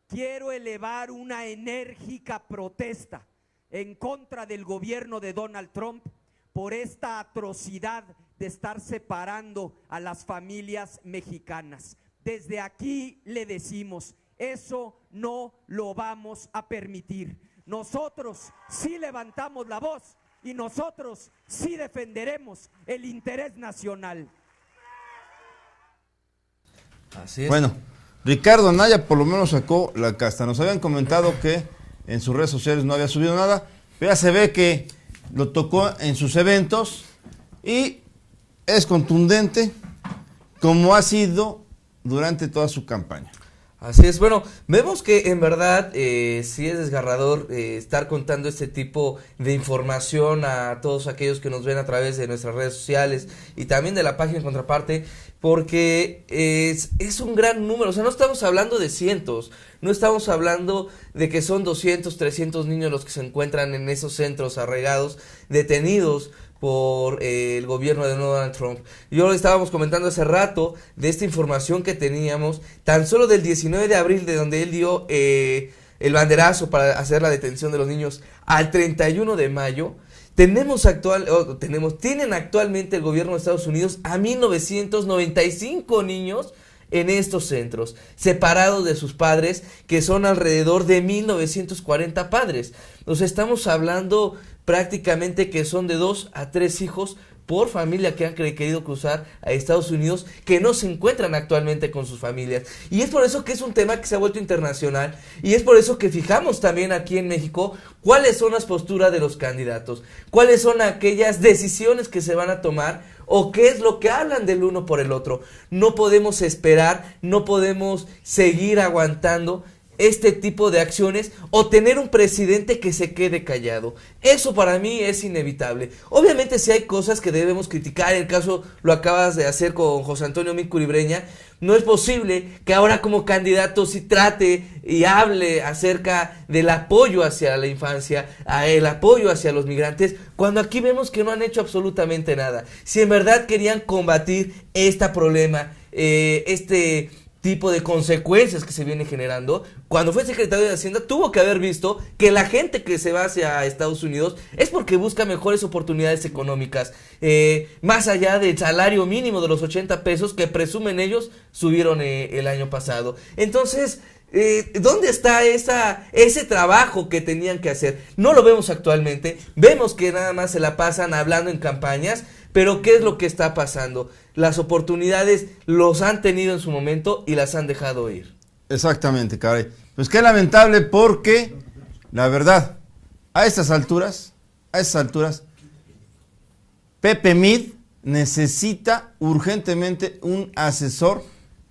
quiero elevar una enérgica protesta en contra del gobierno de Donald Trump por esta atrocidad de estar separando a las familias mexicanas. Desde aquí le decimos, eso no lo vamos a permitir. Nosotros sí levantamos la voz y nosotros sí defenderemos el interés nacional. Así es. Bueno, Ricardo Anaya por lo menos sacó la casta. Nos habían comentado que en sus redes sociales no había subido nada, pero ya se ve que lo tocó en sus eventos y es contundente como ha sido durante toda su campaña. Así es, bueno, vemos que en verdad sí es desgarrador estar contando este tipo de información a todos aquellos que nos ven a través de nuestras redes sociales y también de la página de Contraparte, porque es un gran número. O sea, no estamos hablando de cientos, no estamos hablando de que son 200, 300 niños los que se encuentran en esos centros arraigados, detenidos por el gobierno de Donald Trump. Yo lo estábamos comentando hace rato de esta información que teníamos, tan solo del 19 de abril, de donde él dio el banderazo para hacer la detención de los niños, al 31 de mayo, tienen actualmente el gobierno de Estados Unidos a 1995 niños en estos centros, separados de sus padres, que son alrededor de 1940 padres. O sea, estamos hablando prácticamente que son de 2 a 3 hijos por familia que han querido cruzar a Estados Unidos, que no se encuentran actualmente con sus familias. Y es por eso que es un tema que se ha vuelto internacional, y es por eso que fijamos también aquí en México cuáles son las posturas de los candidatos, cuáles son aquellas decisiones que se van a tomar, o qué es lo que hablan del uno por el otro. No podemos esperar, no podemos seguir aguantando este tipo de acciones o tener un presidente que se quede callado. Eso para mí es inevitable. Obviamente sí hay cosas que debemos criticar, el caso lo acabas de hacer con José Antonio Meade Culibreña. No es posible que ahora como candidato sí trate y hable acerca del apoyo hacia la infancia, el apoyo hacia los migrantes, cuando aquí vemos que no han hecho absolutamente nada. Si en verdad querían combatir este problema, este tipo de consecuencias que se viene generando, cuando fue secretario de Hacienda tuvo que haber visto que la gente que se va hacia Estados Unidos es porque busca mejores oportunidades económicas, más allá del salario mínimo de los 80 pesos que presumen ellos subieron el año pasado. Entonces, ¿dónde está ese trabajo que tenían que hacer? No lo vemos actualmente, vemos que nada más se la pasan hablando en campañas, pero ¿qué es lo que está pasando? Las oportunidades los han tenido en su momento y las han dejado ir. Exactamente, caray. Pues qué lamentable, porque la verdad, a estas alturas, Pepe Meade necesita urgentemente un asesor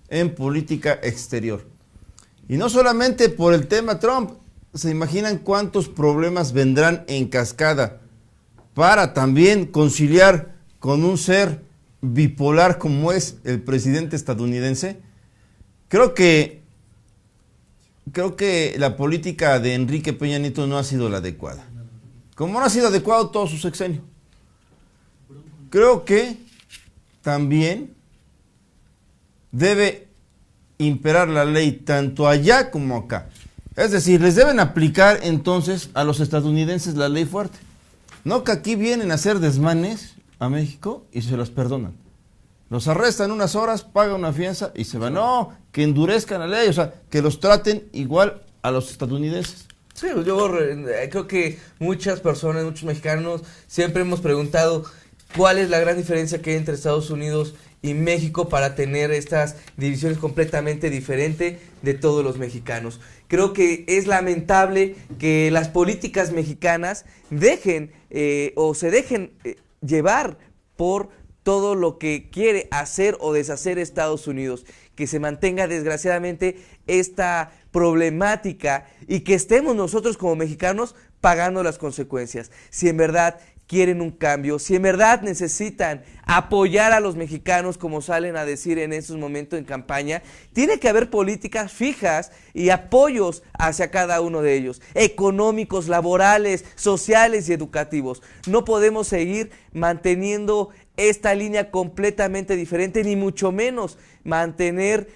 en política exterior. Y no solamente por el tema Trump, ¿se imaginan cuántos problemas vendrán en cascada para también conciliar con un ser bipolar como es el presidente estadounidense? Creo que la política de Enrique Peña Nieto no ha sido la adecuada. Como no ha sido adecuado todo su sexenio. Creo que también debe imperar la ley tanto allá como acá. Es decir, les deben aplicar entonces a los estadounidenses la ley fuerte. No que aquí vienen a hacer desmanes a México y se los perdonan. Los arrestan unas horas, pagan una fianza y se van. No, que endurezcan la ley, o sea, que los traten igual a los estadounidenses. Sí, yo creo que muchas personas, muchos mexicanos, siempre hemos preguntado cuál es la gran diferencia que hay entre Estados Unidos y México para tener estas divisiones completamente diferentes de todos los mexicanos. Creo que es lamentable que las políticas mexicanas dejen o se dejen llevar por todo lo que quiere hacer o deshacer Estados Unidos, que se mantenga desgraciadamente esta problemática y que estemos nosotros como mexicanos pagando las consecuencias. Si en verdad quieren un cambio, si en verdad necesitan apoyar a los mexicanos como salen a decir en estos momentos en campaña, tiene que haber políticas fijas y apoyos hacia cada uno de ellos, económicos, laborales, sociales y educativos. No podemos seguir manteniendo esta línea completamente diferente, ni mucho menos mantener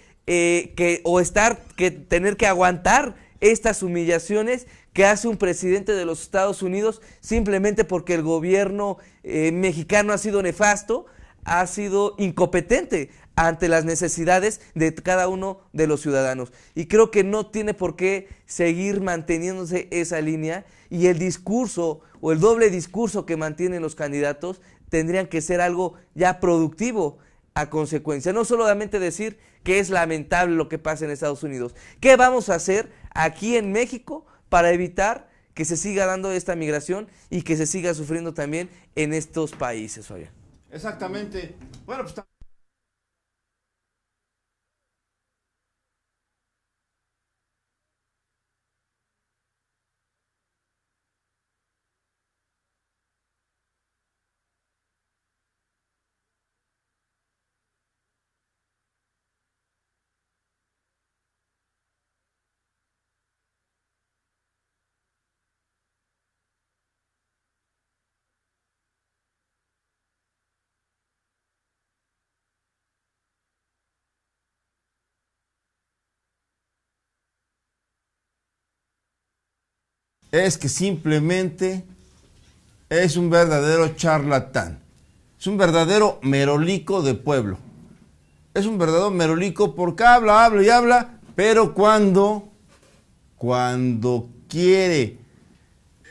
tener que aguantar estas humillaciones que hace un presidente de los Estados Unidos simplemente porque el gobierno mexicano ha sido nefasto, ha sido incompetente ante las necesidades de cada uno de los ciudadanos. Y creo que no tiene por qué seguir manteniéndose esa línea, y el discurso o el doble discurso que mantienen los candidatos tendrían que ser algo ya productivo a consecuencia. No solamente decir que es lamentable lo que pasa en Estados Unidos. ¿Qué vamos a hacer aquí en México para evitar que se siga dando esta migración y que se siga sufriendo también en estos países, Fabián? Exactamente. Bueno, pues es que simplemente es un verdadero charlatán. Es un verdadero merolico de pueblo. Es un verdadero merolico porque habla y habla, pero cuando quiere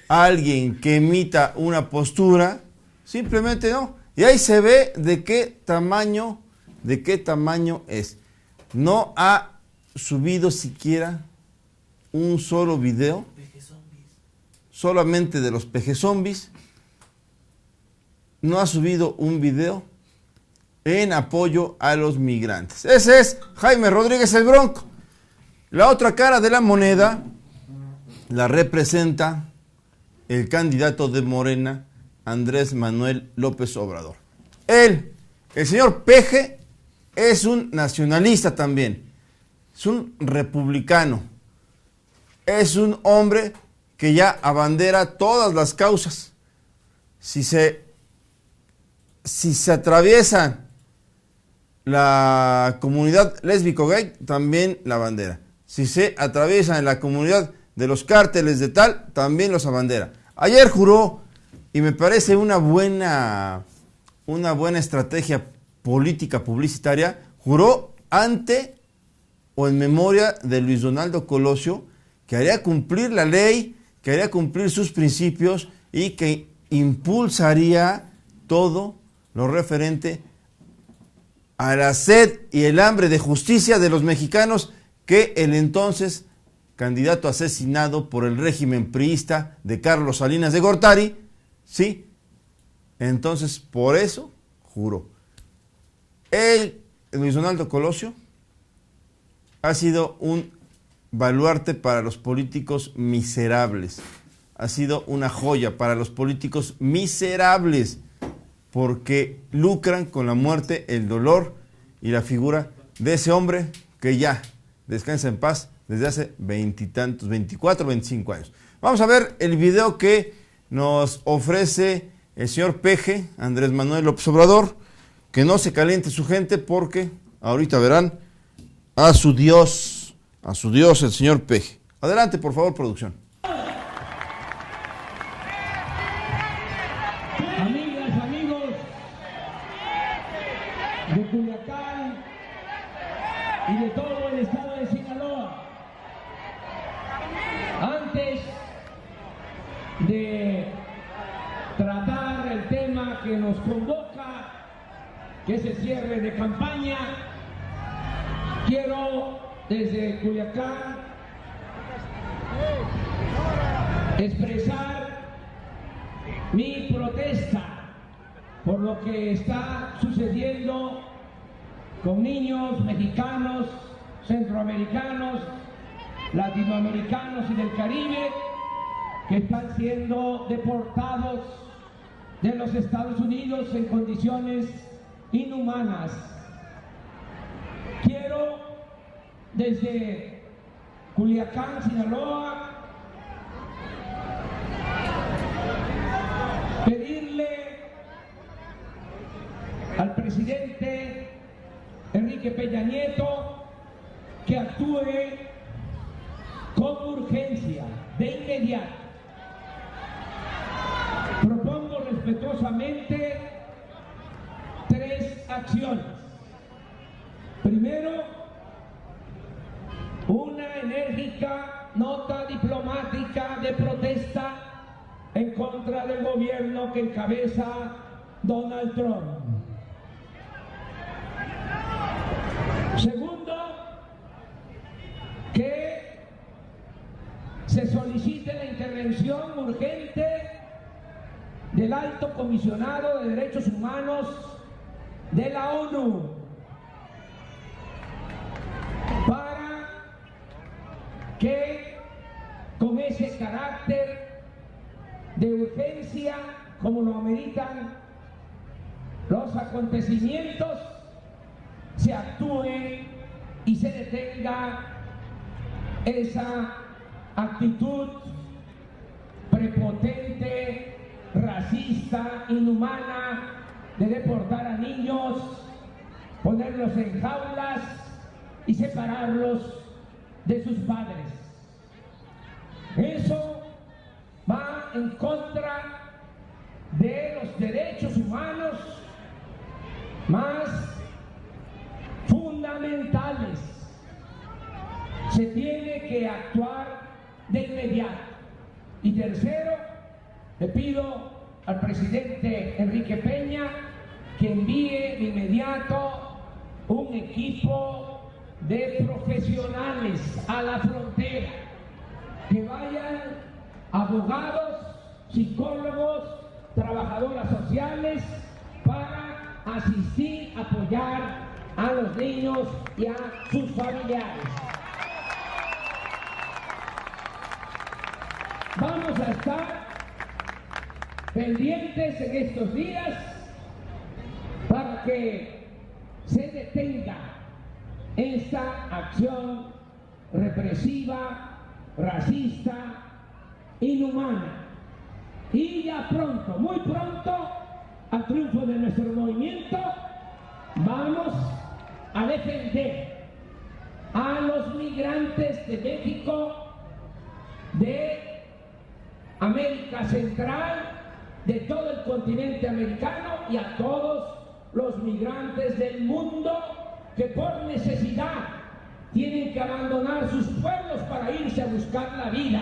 alguien que emita una postura, simplemente no. Y ahí se ve de qué tamaño es. No ha subido siquiera un solo video, solamente de los peje-zombies. No ha subido un video en apoyo a los migrantes. Ese es Jaime Rodríguez el Bronco. La otra cara de la moneda la representa el candidato de Morena, Andrés Manuel López Obrador. Él, el señor Peje, es un nacionalista también. Es un republicano. Es un hombre que ya abandera todas las causas. Si se atraviesan la comunidad lésbico-gay, también la bandera. Si se atraviesan en la comunidad de los cárteles de tal, también los abandera. Ayer juró, y me parece una buena estrategia política publicitaria, juró ante o en memoria de Luis Donaldo Colosio, que haría cumplir la ley, que haría cumplir sus principios y que impulsaría todo lo referente a la sed y el hambre de justicia de los mexicanos que el entonces candidato asesinado por el régimen priista de Carlos Salinas de Gortari, sí, entonces por eso juró. Luis Donaldo Colosio, ha sido un baluarte para los políticos miserables, ha sido una joya para los políticos miserables, porque lucran con la muerte, el dolor y la figura de ese hombre que ya descansa en paz desde hace 24, 25 años. Vamos a ver el video que nos ofrece el señor Peje, Andrés Manuel López Obrador. Que no se caliente su gente porque ahorita verán a su Dios el señor Peje. Adelante, por favor, producción. Amigas, amigos de Culiacán y de todo el estado de Sinaloa, antes de tratar el tema que nos convoca, que es el cierre de campaña, quiero desde Culiacán expresar mi protesta por lo que está sucediendo con niños mexicanos, centroamericanos, latinoamericanos y del Caribe que están siendo deportados de los Estados Unidos en condiciones inhumanas. Quiero desde Culiacán, Sinaloa, pedirle al presidente Enrique Peña Nieto que actúe con urgencia, de inmediato. Propongo respetuosamente 3 acciones. Primero, una enérgica nota diplomática de protesta en contra del gobierno que encabeza Donald Trump. Segundo, que se solicite la intervención urgente del Alto Comisionado de Derechos Humanos de la ONU para que con ese carácter de urgencia, como lo ameritan los acontecimientos, se actúe y se detenga esa actitud prepotente, racista, inhumana de deportar a niños, ponerlos en jaulas y separarlos de sus padres. Eso va en contra de los derechos humanos más fundamentales. Se tiene que actuar de inmediato. Y tercero, le pido al presidente Enrique Peña que envíe de inmediato un equipo de profesionales a la frontera, que vayan abogados, psicólogos, trabajadoras sociales para asistir, apoyar a los niños y a sus familiares. Vamos a estar pendientes en estos días para que se detenga esta acción represiva, racista, inhumana. Y ya pronto, muy pronto, al triunfo de nuestro movimiento, vamos a defender a los migrantes de México, de América Central, de todo el continente americano y a todos los migrantes del mundo que por necesidad tienen que abandonar sus pueblos para irse a buscar la vida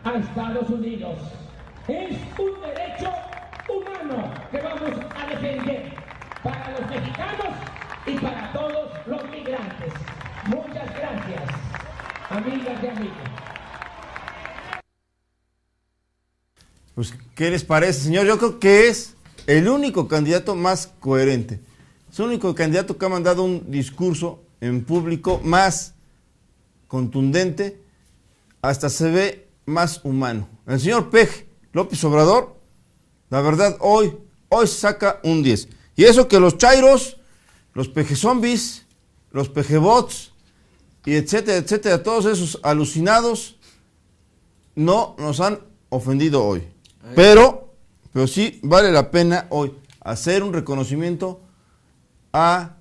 a Estados Unidos. Es un derecho humano que vamos a defender para los mexicanos y para todos los migrantes. Muchas gracias, amigas y amigos. Pues, ¿qué les parece, señor? Yo creo que es el único candidato más coherente. Es el único candidato que ha mandado un discurso en público más contundente, hasta se ve más humano. El señor Peje López Obrador, la verdad, hoy saca un 10. Y eso que los chairos, los peje zombies, los peje bots, y etcétera, etcétera, todos esos alucinados, no nos han ofendido hoy. Pero sí vale la pena hoy hacer un reconocimiento a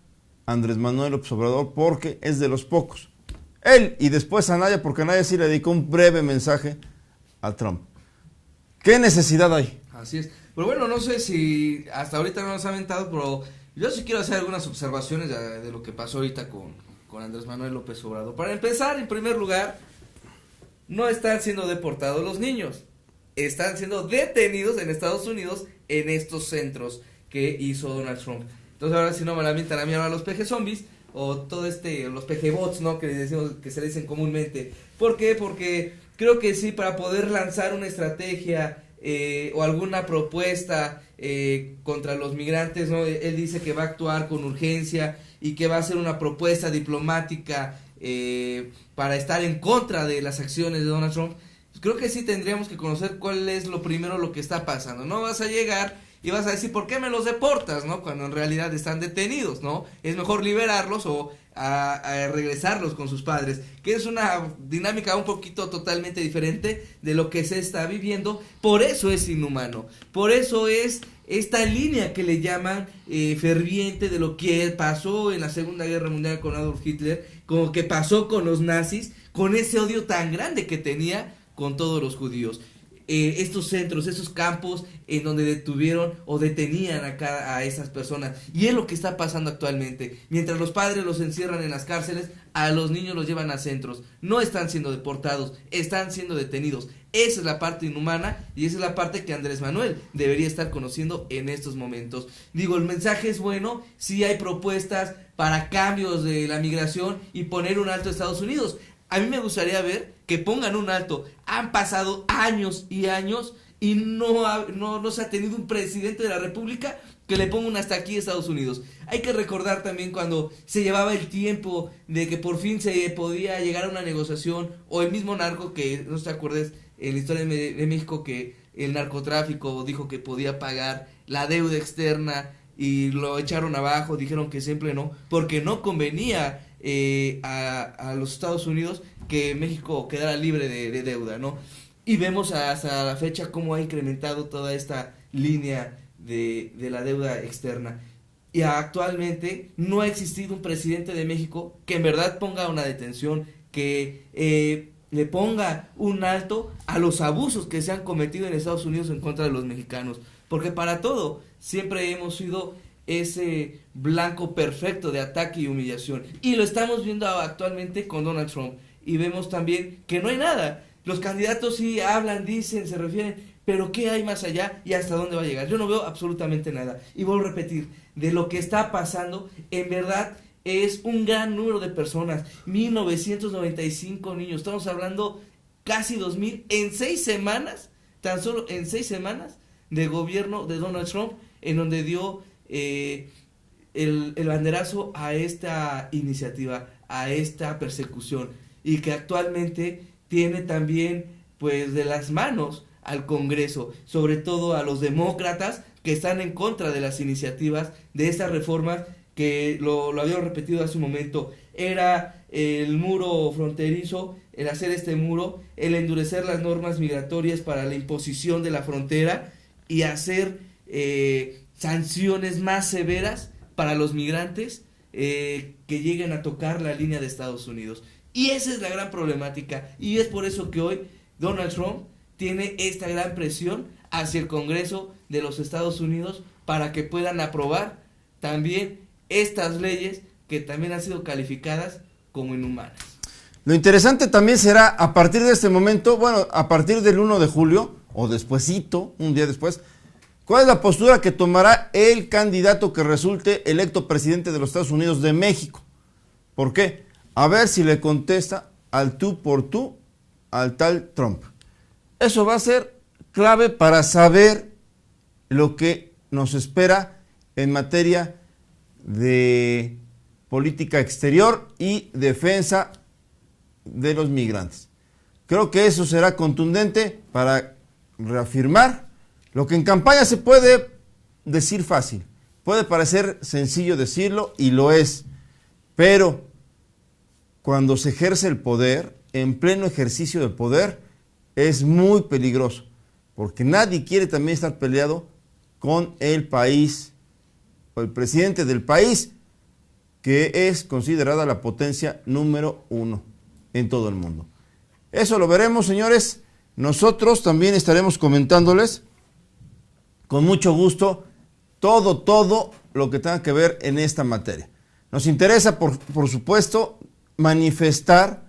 Andrés Manuel López Obrador, porque es de los pocos Él y después Anaya, porque Anaya sí le dedicó un breve mensaje a Trump. ¿Qué necesidad hay? Así es. Pero bueno, no sé si hasta ahorita no nos ha aventado, pero yo sí quiero hacer algunas observaciones de lo que pasó ahorita con Andrés Manuel López Obrador. Para empezar, en primer lugar, no están siendo deportados los niños. Están siendo detenidos en Estados Unidos en estos centros que hizo Donald Trump. Entonces ahora si no me la mientan a mí ahora los peje zombies o todo los peje bots, ¿no? Que decimos, que se dicen comúnmente. ¿Por qué? Porque creo que sí, para poder lanzar una estrategia o alguna propuesta contra los migrantes, ¿no? Él dice que va a actuar con urgencia y que va a hacer una propuesta diplomática para estar en contra de las acciones de Donald Trump. Creo que sí tendríamos que conocer cuál es lo primero lo que está pasando. No vas a llegar y vas a decir, ¿por qué me los deportas? ¿No? Cuando en realidad están detenidos, ¿no? Es mejor liberarlos o a regresarlos con sus padres, que es una dinámica un poquito totalmente diferente de lo que se está viviendo. Por eso es inhumano, por eso es esta línea que le llaman ferviente de lo que pasó en la Segunda Guerra Mundial con Adolf Hitler, como que pasó con los nazis, con ese odio tan grande que tenía con todos los judíos. Estos centros, esos campos en donde detuvieron o detenían a esas personas, y es lo que está pasando actualmente. Mientras los padres los encierran en las cárceles, a los niños los llevan a centros. No están siendo deportados, están siendo detenidos. Esa es la parte inhumana y esa es la parte que Andrés Manuel debería estar conociendo en estos momentos. Digo, el mensaje es bueno, sí hay propuestas para cambios de la migración y poner un alto a Estados Unidos. A mí me gustaría ver que pongan un alto. Han pasado años y años y no se ha tenido un presidente de la República que le ponga un hasta aquí a Estados Unidos. Hay que recordar también cuando se llevaba el tiempo de que por fin se podía llegar a una negociación, o el mismo narco que, no te acuerdes, en la historia de México, que el narcotráfico dijo que podía pagar la deuda externa y lo echaron abajo, dijeron que siempre no, porque no convenía a los Estados Unidos que México quedara libre de deuda, ¿no? Y vemos hasta la fecha cómo ha incrementado toda esta línea de la deuda externa. Y actualmente no ha existido un presidente de México que en verdad ponga una detención, que le ponga un alto a los abusos que se han cometido en Estados Unidos en contra de los mexicanos. Porque para todo siempre hemos sido ese blanco perfecto de ataque y humillación. Y lo estamos viendo actualmente con Donald Trump. Y vemos también que no hay nada. Los candidatos sí hablan, dicen, se refieren, pero ¿qué hay más allá y hasta dónde va a llegar? Yo no veo absolutamente nada. Y vuelvo a repetir, de lo que está pasando, en verdad es un gran número de personas. 1995 niños. Estamos hablando casi 2000 en 6 semanas, tan solo en 6 semanas de gobierno de Donald Trump, en donde dio el banderazo a esta iniciativa, a esta persecución, y que actualmente tiene también pues de las manos al Congreso, sobre todo a los demócratas que están en contra de las iniciativas de estas reformas que lo habíamos repetido hace un momento. Era el muro fronterizo, el hacer este muro, el endurecer las normas migratorias para la imposición de la frontera y hacer sanciones más severas para los migrantes que lleguen a tocar la línea de Estados Unidos. Y esa es la gran problemática, y es por eso que hoy Donald Trump tiene esta gran presión hacia el Congreso de los Estados Unidos para que puedan aprobar también estas leyes que también han sido calificadas como inhumanas. Lo interesante también será a partir de este momento, bueno, a partir del 1 de julio o despuesito, un día después, ¿cuál es la postura que tomará el candidato que resulte electo presidente de los Estados Unidos de México? ¿Por qué? A ver si le contesta al tú por tú al tal Trump. Eso va a ser clave para saber lo que nos espera en materia de política exterior y defensa de los migrantes. Creo que eso será contundente para reafirmar lo que en campaña se puede decir fácil. Puede parecer sencillo decirlo y lo es, pero cuando se ejerce el poder, en pleno ejercicio del poder, es muy peligroso, porque nadie quiere también estar peleado con el país, o el presidente del país, que es considerada la potencia número 1. en todo el mundo. Eso lo veremos, señores. Nosotros también estaremos comentándoles con mucho gusto todo lo que tenga que ver en esta materia. Nos interesa, por supuesto, manifestar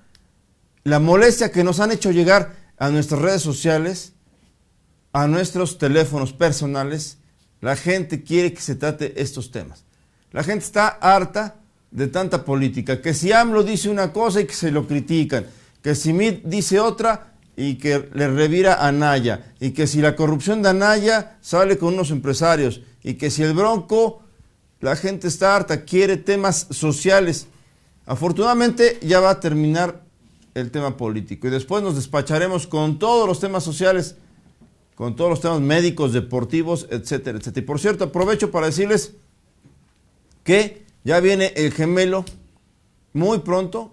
la molestia que nos han hecho llegar a nuestras redes sociales, a nuestros teléfonos personales. La gente quiere que se trate estos temas. La gente está harta de tanta política, que si AMLO dice una cosa y que se lo critican, que si Mid dice otra y que le revira a Anaya, y que si la corrupción de Anaya sale con unos empresarios, y que si el Bronco, la gente está harta, quiere temas sociales. Afortunadamente ya va a terminar el tema político y después nos despacharemos con todos los temas sociales, con todos los temas médicos, deportivos, etcétera, etcétera. Y por cierto, aprovecho para decirles que ya viene el gemelo muy pronto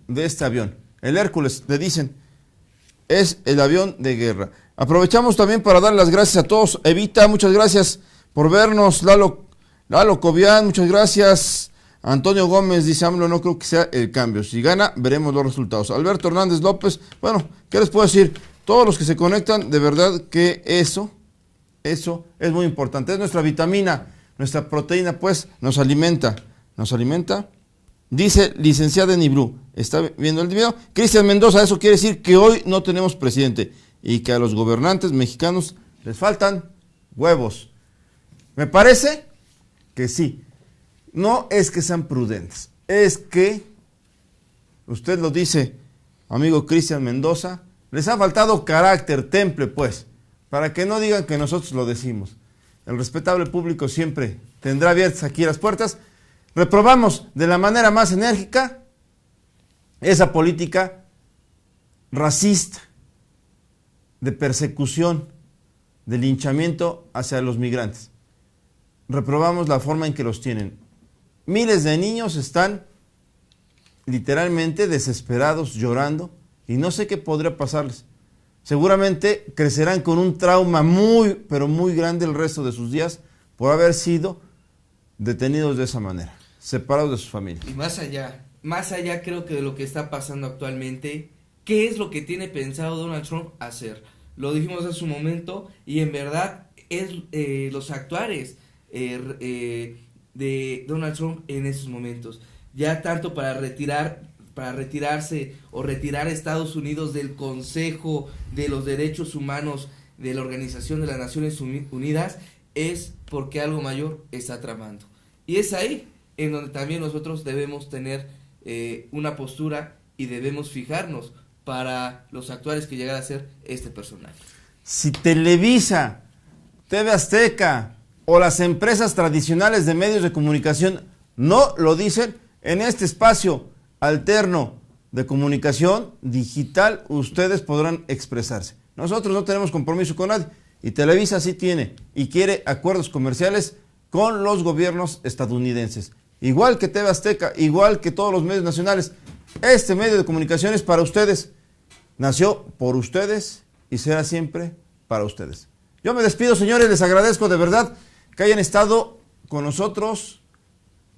de este avión. El Hércules, le dicen, es el avión de guerra. Aprovechamos también para dar las gracias a todos. Evita, muchas gracias por vernos. Lalo Cobian, muchas gracias. Antonio Gómez dice, AMLO no creo que sea el cambio. Si gana, veremos los resultados. Alberto Hernández López, bueno, ¿qué les puedo decir? Todos los que se conectan, de verdad que eso es muy importante. Es nuestra vitamina, nuestra proteína, pues, nos alimenta. Dice licenciada Nibru, ¿está viendo el video? Cristian Mendoza, eso quiere decir que hoy no tenemos presidente y que a los gobernantes mexicanos les faltan huevos. Me parece que sí. No es que sean prudentes, es que, usted lo dice, amigo Cristian Mendoza, les ha faltado carácter, temple, pues, para que no digan que nosotros lo decimos. El respetable público siempre tendrá abiertas aquí las puertas. Reprobamos de la manera más enérgica esa política racista, de persecución, de linchamiento hacia los migrantes. Reprobamos la forma en que los tienen. Miles de niños están literalmente desesperados, llorando, y no sé qué podría pasarles. Seguramente crecerán con un trauma muy, pero muy grande el resto de sus días por haber sido detenidos de esa manera, separados de sus familias. Y más allá creo que de lo que está pasando actualmente, ¿qué es lo que tiene pensado Donald Trump hacer? Lo dijimos hace un momento y en verdad es los actuares de Donald Trump en esos momentos, ya tanto para retirarse o retirar a Estados Unidos del Consejo de los Derechos Humanos de la Organización de las Naciones Unidas, es porque algo mayor está tramando. Y es ahí en donde también nosotros debemos tener una postura y debemos fijarnos para los actuales que llegara a ser este personaje. Si Televisa, TV Azteca o las empresas tradicionales de medios de comunicación no lo dicen, en este espacio alterno de comunicación digital ustedes podrán expresarse. Nosotros no tenemos compromiso con nadie y Televisa sí tiene y quiere acuerdos comerciales con los gobiernos estadounidenses. Igual que TV Azteca, igual que todos los medios nacionales. Este medio de comunicación es para ustedes. Nació por ustedes y será siempre para ustedes. Yo me despido, señores, les agradezco de verdad que hayan estado con nosotros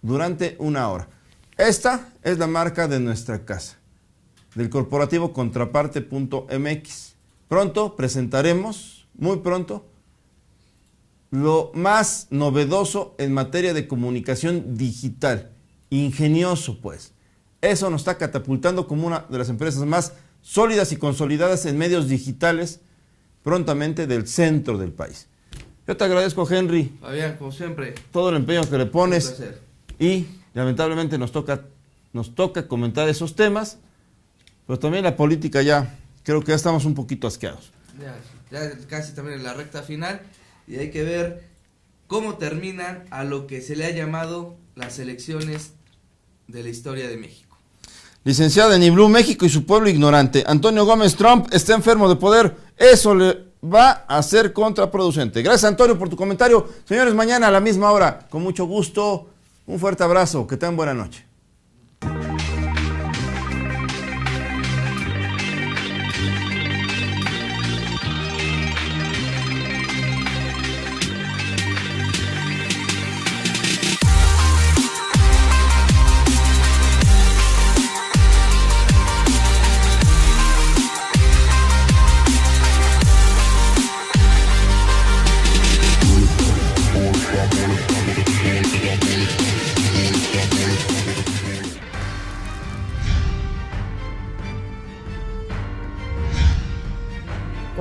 durante una hora. Esta es la marca de nuestra casa, del corporativo Contraparte.mx. Pronto presentaremos, muy pronto, lo más novedoso en materia de comunicación digital. Ingenioso, pues. Eso nos está catapultando como una de las empresas más sólidas y consolidadas en medios digitales prontamente del centro del país. Yo te agradezco, Henry. Fabián, como siempre. Todo el empeño que le pones. Un placer. Y lamentablemente nos toca comentar esos temas, pero también la política creo que ya estamos un poquito asqueados. Ya casi también en la recta final y hay que ver cómo terminan a lo que se le ha llamado las elecciones de la historia de México. Licenciada en Iblu, México y su pueblo ignorante. Antonio Gómez, Trump está enfermo de poder. Eso le va a ser contraproducente. Gracias, Antonio, por tu comentario. Señores, mañana a la misma hora, con mucho gusto. Un fuerte abrazo. Que tengan buena noche.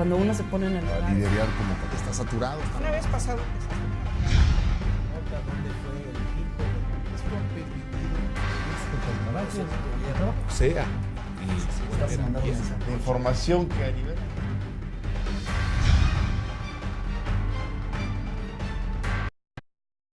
cuando uno se pone en el lugar. Liderar como que está saturado. Una vez pasado. Sea. Información que a nivel